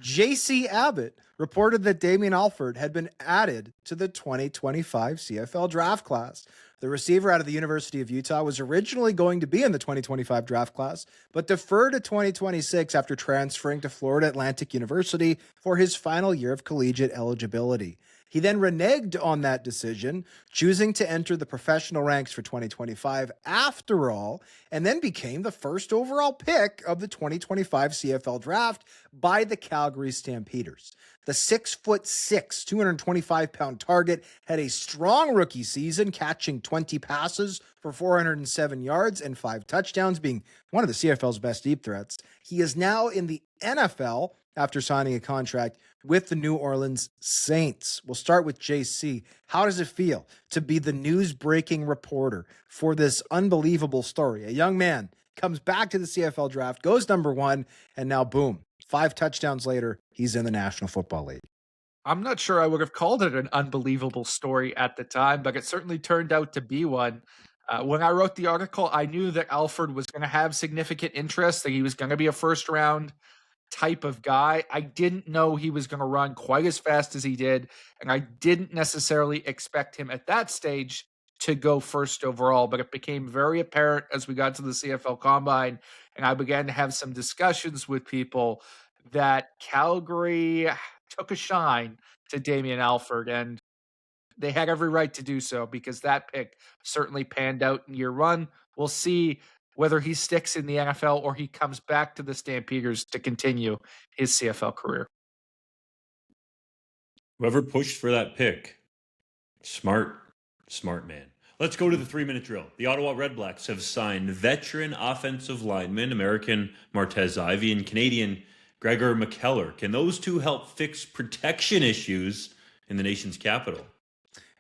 JC Abbott reported that Damian Alford had been added to the 2025 CFL draft class. The receiver out of the University of Utah was originally going to be in the 2025 draft class, but deferred to 2026 after transferring to Florida Atlantic University for his final year of collegiate eligibility. He then reneged on that decision, choosing to enter the professional ranks for 2025 after all, and then became the first overall pick of the 2025 CFL draft by the Calgary Stampeders. The 6'6", 225-pound target had a strong rookie season, catching 20 passes for 407 yards and 5 touchdowns, being one of the CFL's best deep threats. He is now in the NFL after signing a contract with the New Orleans Saints. We'll start with JC. How does it feel to be the news-breaking reporter for this unbelievable story? A young man comes back to the CFL draft, goes number 1, and now boom, 5 touchdowns later, he's in the National Football League. I'm not sure I would have called it an unbelievable story at the time, but it certainly turned out to be one. When I wrote the article, I knew that Alford was going to have significant interest, that he was going to be a first-round type of guy. I didn't know he was going to run quite as fast as he did, and I didn't necessarily expect him at that stage to go first overall, but it became very apparent as we got to the CFL Combine, and I began to have some discussions with people that Calgary took a shine to Damian Alford, and they had every right to do so because that pick certainly panned out in year 1. We'll see whether he sticks in the NFL or he comes back to the Stampeders to continue his CFL career. Whoever pushed for that pick, smart man. Let's go to the 3-minute drill. The Ottawa Redblacks have signed veteran offensive lineman, American Martez Ivey, and Canadian Gregor McKellar. Can those two help fix protection issues in the nation's capital?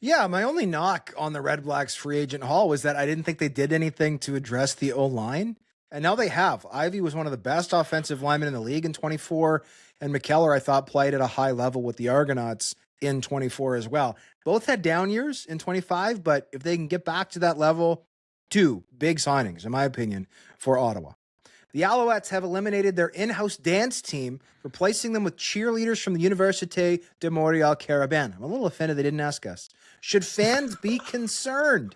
Yeah, my only knock on the Red Blacks free agent haul was that I didn't think they did anything to address the O-line, and now they have. Ivy was one of the best offensive linemen in the league in 24, and McKellar, I thought, played at a high level with the Argonauts in 24 as well. Both had down years in 25, but if they can get back to that level, 2 big signings, in my opinion, for Ottawa. The Alouettes have eliminated their in-house dance team, replacing them with cheerleaders from the Université de Montréal Carabin. I'm a little offended they didn't ask us. Should fans be concerned?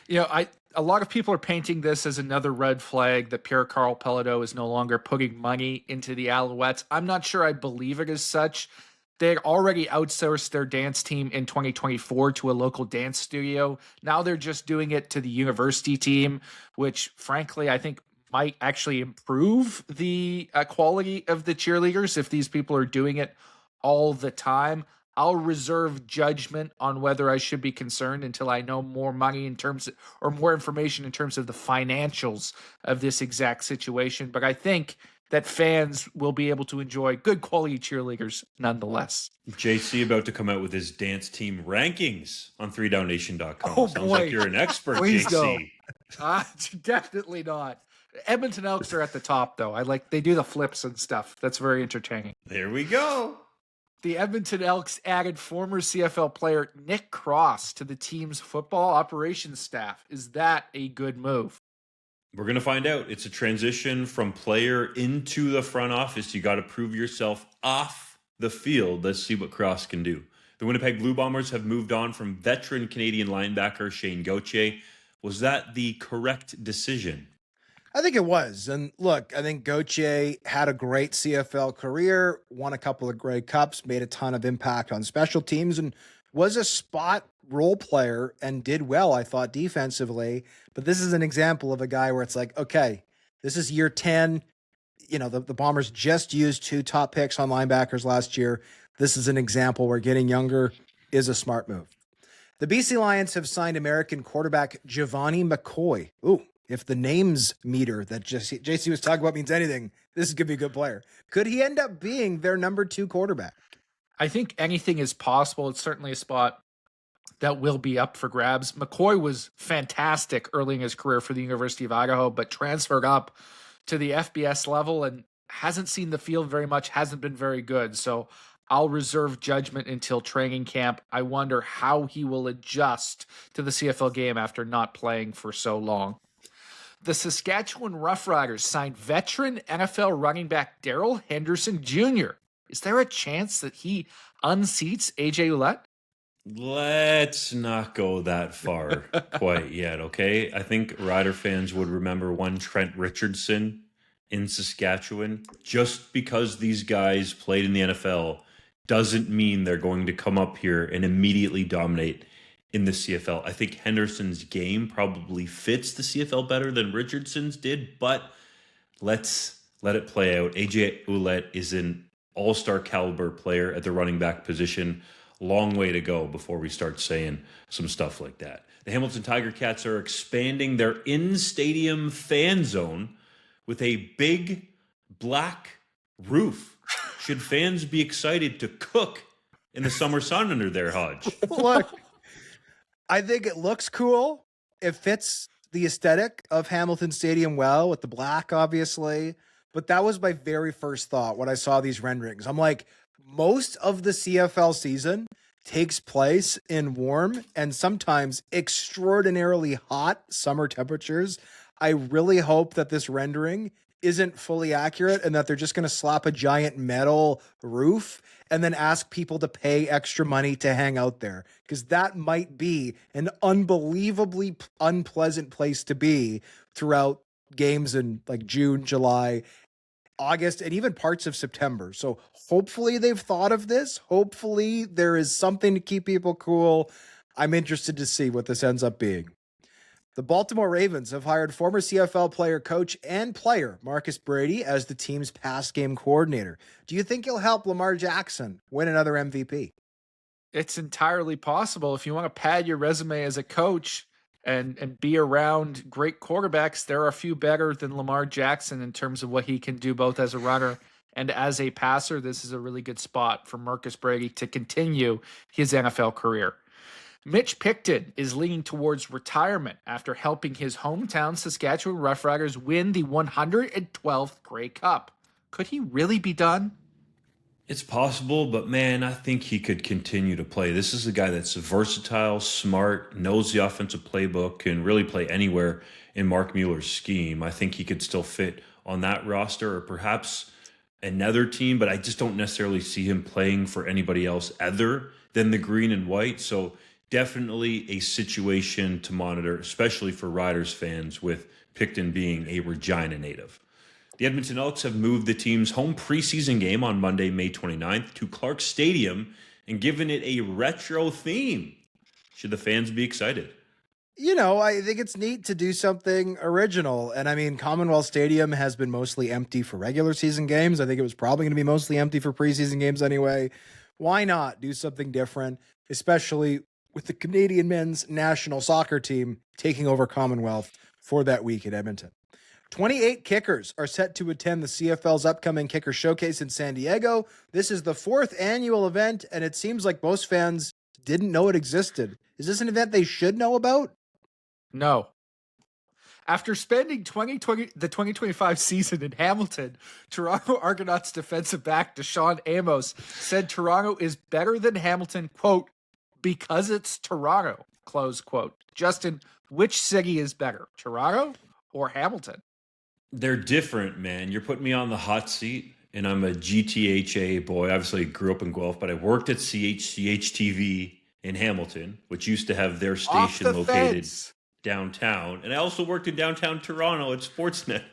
You know, a lot of people are painting this as another red flag that Pierre-Karl Pelleteau is no longer putting money into the Alouettes. I'm not sure I believe it as such. They had already outsourced their dance team in 2024 to a local dance studio. Now they're just doing it to the university team, which frankly, I think might actually improve the quality of the cheerleaders if these people are doing it all the time. I'll reserve judgment on whether I should be concerned until I know more money in terms of, or more information in terms of the financials of this exact situation. But I think that fans will be able to enjoy good quality cheerleaders nonetheless. JC about to come out with his dance team rankings on 3DownNation.com. Oh, Sounds boy. like you're an expert, Please JC. Definitely not. Edmonton Elks are at the top, though. They do the flips and stuff. That's very entertaining. There we go. The Edmonton Elks added former CFL player Nick Cross to the team's football operations staff. Is that a good move? We're going to find out. It's a transition from player into the front office. You got to prove yourself off the field. Let's see what Cross can do. The Winnipeg Blue Bombers have moved on from veteran Canadian linebacker Shane Gauthier. Was that the correct decision? I think it was. And look, I think Gauthier had a great CFL career, won a couple of Grey Cups, made a ton of impact on special teams, and was a spot role player and did well, I thought, defensively. But this is an example of a guy where it's like, okay, this is year 10. You know, the Bombers just used 2 top picks on linebackers last year. This is an example where getting younger is a smart move. The BC Lions have signed American quarterback Giovanni McCoy. Ooh, if the names meter that JC was talking about means anything, this is going to be a good player. Could he end up being their number 2 quarterback? I think anything is possible. It's certainly a spot that will be up for grabs. McCoy was fantastic early in his career for the University of Idaho, but transferred up to the FBS level and hasn't seen the field very much, hasn't been very good. So I'll reserve judgment until training camp. I wonder how he will adjust to the CFL game after not playing for so long. The Saskatchewan Roughriders signed veteran NFL running back Darrell Henderson Jr. Is there a chance that he unseats AJ Ouellette? Let's not go that far quite yet, okay? I think Rider fans would remember one Trent Richardson in Saskatchewan. Just because these guys played in the NFL doesn't mean they're going to come up here and immediately dominate in the CFL. I think Henderson's game probably fits the CFL better than Richardson's did, but let's let it play out. AJ Ouellette is an all-star caliber player at the running back position. Long way to go before we start saying some stuff like that. The Hamilton Tiger Cats are expanding their in-stadium fan zone with a big black roof. Should fans be excited to cook in the summer sun under there, Hodge? Look, I think it looks cool. It fits the aesthetic of Hamilton Stadium well, with the black, obviously. But that was my very first thought when I saw these renderings. I'm like, most of the CFL season takes place in warm and sometimes extraordinarily hot summer temperatures. I really hope that this rendering isn't fully accurate and that they're just going to slap a giant metal roof and then ask people to pay extra money to hang out there, because that might be an unbelievably unpleasant place to be throughout games in like June, July, August, and even parts of September. So hopefully they've thought of this. Hopefully there is something to keep people cool. I'm interested to see what this ends up being. The Baltimore Ravens have hired former CFL player, coach, and player Marcus Brady as the team's pass game coordinator. Do you think he'll help Lamar Jackson win another MVP? It's entirely possible. If you want to pad your resume as a coach and be around great quarterbacks, there are a few better than Lamar Jackson in terms of what he can do both as a runner and as a passer. This is a really good spot for Marcus Brady to continue his NFL career. Mitch Picton is leaning towards retirement after helping his hometown Saskatchewan Roughriders win the 112th Grey Cup. Could he really be done? It's possible, but man, I think he could continue to play. This is a guy that's versatile, smart, knows the offensive playbook, can really play anywhere in Mark Mueller's scheme. I think he could still fit on that roster or perhaps another team, but I just don't necessarily see him playing for anybody else other than the green and white. So definitely a situation to monitor, especially for Riders fans, with Picton being a Regina native. The Edmonton Elks have moved the team's home preseason game on Monday, May 29th to Clark Stadium and given it a retro theme. Should the fans be excited? You know, I think it's neat to do something original. And I mean, Commonwealth Stadium has been mostly empty for regular season games. I think it was probably going to be mostly empty for preseason games anyway. Why not do something different, especially with the Canadian men's national soccer team taking over Commonwealth for that week in Edmonton? 28 kickers are set to attend the CFL's upcoming Kicker Showcase in San Diego. This is the 4th annual event, and it seems like most fans didn't know it existed. Is this an event they should know about? No. After spending the 2025 season in Hamilton, Toronto Argonauts defensive back Deshaun Amos said Toronto is better than Hamilton, quote, because it's Toronto, close quote. Justin, which city is better, Toronto or Hamilton? They're different, man. You're putting me on the hot seat, and I'm a GTHA boy. Obviously, I grew up in Guelph, but I worked at CHCH-TV in Hamilton, which used to have their station located downtown. And I also worked in downtown Toronto at Sportsnet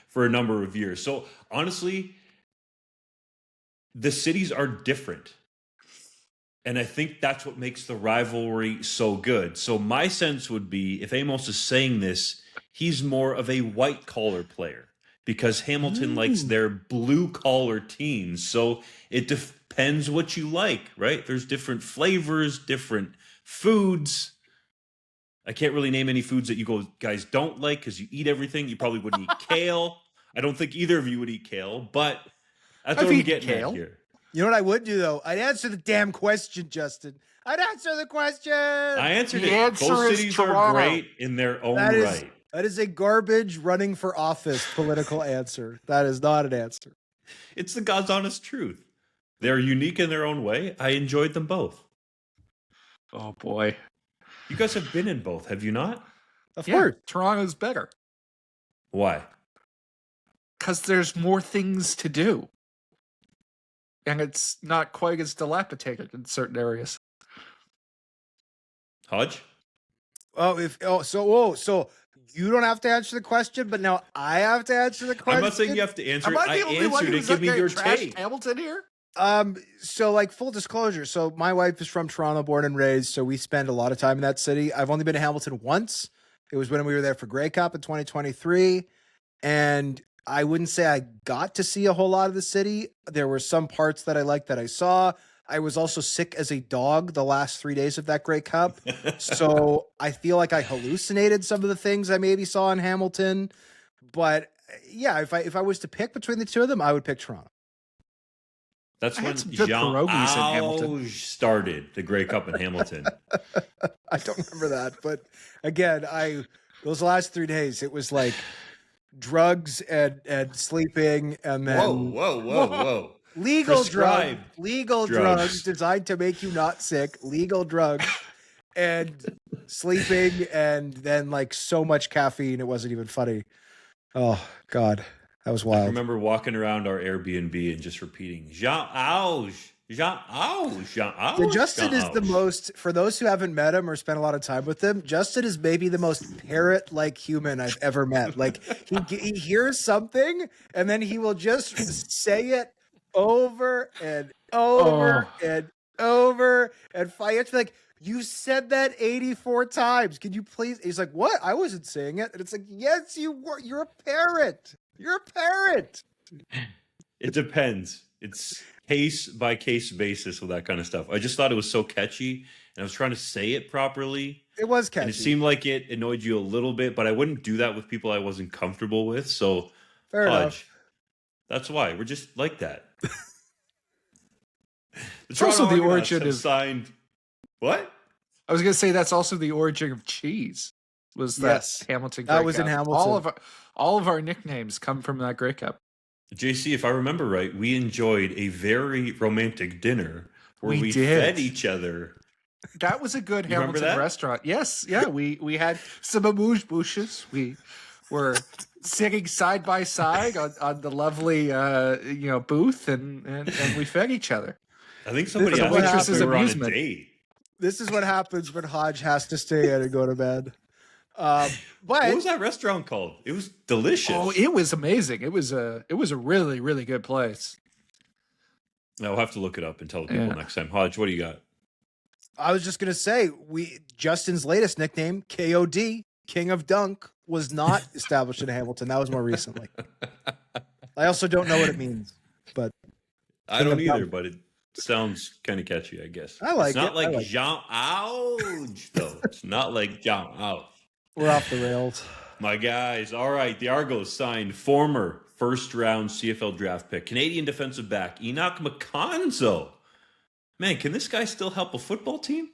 for a number of years. So honestly, the cities are different. And I think that's what makes the rivalry so good. So my sense would be, if Amos is saying this, he's more of a white-collar player because Hamilton likes their blue-collar teams. So it depends what you like, right? There's different flavors, different foods. I can't really name any foods that you guys don't like because you eat everything. You probably wouldn't eat kale. I don't think either of you would eat kale, but that's what I'm getting at here. You know what I would do, though? I'd answer the damn question, Justin. I'd answer the question. I answered The it. answer Both is cities Toronto. are great in their own right. That is a garbage running for office political answer. That is not an answer. It's the God's honest truth. They're unique in their own way. I enjoyed them both. Oh, boy. You guys have been in both, have you not? Of course. Toronto's better Why? because there's more things to do. And it's not quite as dilapidated in certain areas. Hodge? So you don't have to answer the question, but now I have to answer the question. I'm not saying you have to answer Am it. I the only one answered who's it. Give me your trashed take. Hamilton here? So like full disclosure. So my wife is from Toronto, born and raised. So we spend a lot of time in that city. I've only been to Hamilton once. It was when we were there for Grey Cup in 2023. And I wouldn't say I got to see a whole lot of the city. There were some parts that I liked that I saw. I was also sick as a dog the last 3 days of that Grey Cup. So I feel like I hallucinated some of the things I maybe saw in Hamilton. But yeah, if I was to pick between the two of them, I would pick Toronto. That's I when had some good Jean pierogies in Hamilton. Auge started the Grey Cup in Hamilton. I don't remember that. But again, those last 3 days, it was like drugs and sleeping and then Whoa. legal Prescribed drugs designed to make you not sick, legal drugs and sleeping and then like so much caffeine it wasn't even funny. Oh God, that was I wild. remember walking around our Airbnb and just repeating, Jean Auge, Jean Auge, Jean Auge. Yeah, Justin Jean is the Auge. most, for those who haven't met him or spent a lot of time with him, Justin is maybe the most parrot-like human I've ever met. Like he hears something and then he will just say it over and over and over and fight. It's like, you said that 84 times. Can you please? He's like, what? I wasn't saying it. And it's like, yes, you were. You're a parrot. You're a parrot. It depends. It's case by case basis with that kind of stuff. I just thought it was so catchy and I was trying to say it properly. It was catchy. And it seemed like it annoyed you a little bit, but I wouldn't do that with people I wasn't comfortable with. So, Fair enough. Hodge, that's why. We're just like that. It's also the Argonauts origin have of signed. What? I was going to say that's also the origin of cheese. Was that Yes. Hamilton? That Grey was in Cup. Hamilton. All of our nicknames come from that Grey Cup. JC, if I remember right, we enjoyed a very romantic dinner where We we did. fed each other. That was a good You remember Hamilton that? restaurant. Yes, yeah. We had some amuse bouches. We were sitting side by side on the lovely booth, and we fed each other. I think somebody is asked what us if happens. we were on a Amusement. date. This is what happens when Hodge has to stay in and go to bed. But What was that restaurant called? It was delicious. Oh, it was amazing. It was a really, really good place. I'll have to look it up and tell the people Yeah. next time. Hodge, what do you got? I was just gonna say, Justin's latest nickname, KOD, King of Dunk, was not established in Hamilton. That was more recently. I also don't know what it means, but I don't either, but it sounds kind of catchy, I guess. I like it's not it. like I like Jean Auge, though. It's not like Jean Auge. we're off the rails. My guys, all right. The Argos signed former first-round CFL draft pick, Canadian defensive back, Enoch McConzo. Man, can this guy still help a football team?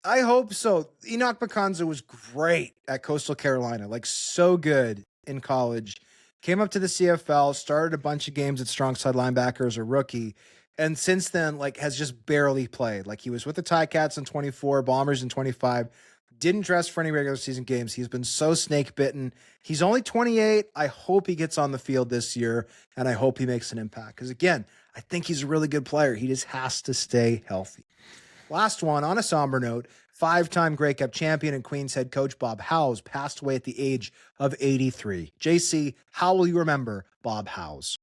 I hope so. Enoch McConzo was great at Coastal Carolina, like so good in college. Came up to the CFL, started a bunch of games at strong side linebacker as a rookie, and since then, like, has just barely played. Like, he was with the Ticats in 24, Bombers in 25, didn't dress for any regular season games. He's been so snake bitten. He's only 28. I hope he gets on the field this year, and I hope he makes an impact. Because again, I think he's a really good player. He just has to stay healthy. Last one, on a somber note, 5-time Grey Cup champion and Queens head coach Bob Howes passed away at the age of 83. JC, how will you remember Bob Howes?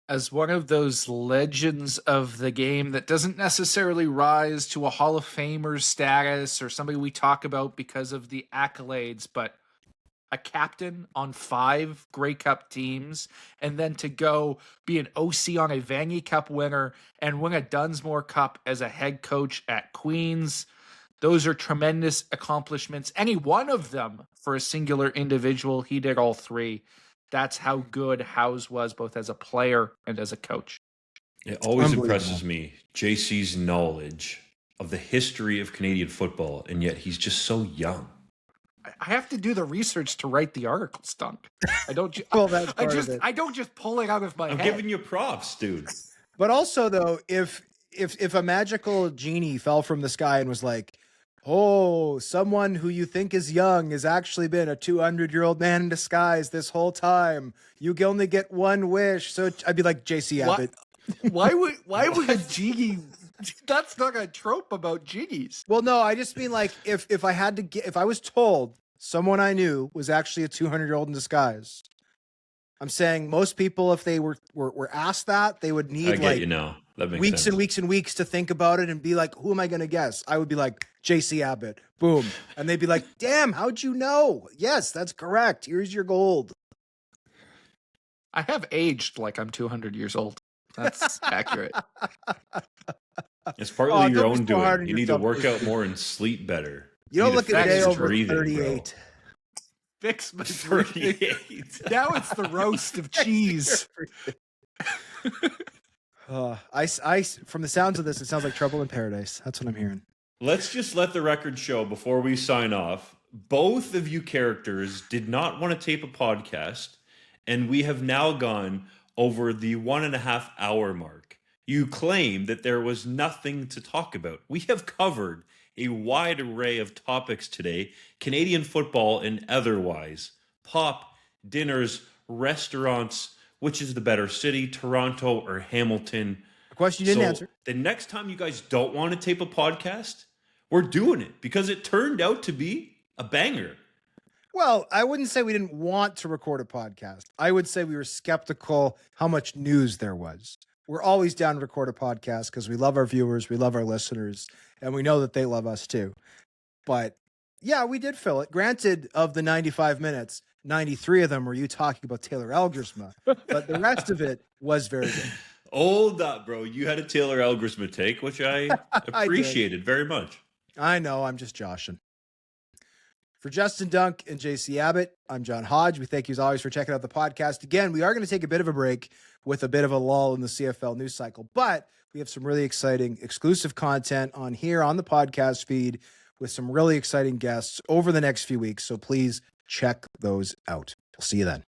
As one of those legends of the game that doesn't necessarily rise to a Hall of Famer status or somebody we talk about because of the accolades, but a captain on 5 Grey Cup teams, and then to go be an OC on a Vanier Cup winner and win a Dunsmore Cup as a head coach at Queens. Those are tremendous accomplishments. Any one of them for a singular individual. He did all 3. That's how good Howes was, both as a player and as a coach. It always Unbelievable. impresses me, JC's knowledge of the history of Canadian football, and yet he's just so young. I have to do the research to write the article, Stunk. I don't. Well, that's part of it. I don't just pull it out of my I'm head. giving you props, dude. But also, though, if a magical genie fell from the sky and was like, oh, someone who you think is young has actually been a 200-year-old man in disguise this whole time. You can only get one wish. So I'd be like, JC Abbott. Why would a genie? That's not a trope about genies. Well, no, I just mean like if I had to get, if I was told someone I knew was actually a 200-year-old in disguise, I'm saying most people, if they were asked that, they would I need get like you now. That makes weeks sense. and weeks and weeks to think about it and be like, who am I going to guess? I would be like, JC Abbott, boom. And they'd be like, damn, how'd you know? Yes, that's correct. Here's your gold. I have aged like I'm 200 years old. That's accurate. It's partly your don't be own so hard doing. on You need to yourself, work out JC. more and sleep better. You don't need look to a day fix over breathing, bro. 38. Fix my 38. Now it's the roast of cheese. From the sounds of this, it sounds like Trouble in Paradise. That's what I'm hearing. Let's just let the record show before we sign off. Both of you characters did not want to tape a podcast, and we have now gone over the 1.5 hour mark. You claim that there was nothing to talk about. We have covered a wide array of topics today, Canadian football and otherwise. Pop, dinners, restaurants, which is the better city, Toronto or Hamilton? A question you didn't answer. The next time you guys don't want to tape a podcast, we're doing it because it turned out to be a banger. Well, I wouldn't say we didn't want to record a podcast. I would say we were skeptical how much news there was. We're always down to record a podcast because we love our viewers, we love our listeners, and we know that they love us too. But yeah, we did fill it. Granted, of the 95 minutes, 93 of them were you talking about Taylor Elgersma, but the rest of it was very good. Hold up, bro. You had a Taylor Elgersma take, which I appreciated very much. I know, I'm just joshing. For Justin Dunk and JC Abbott, I'm John Hodge. We thank you as always for checking out the podcast. Again, we are going to take a bit of a break with a bit of a lull in the CFL news cycle, but we have some really exciting exclusive content on here on the podcast feed with some really exciting guests over the next few weeks. So please check those out. We'll see you then.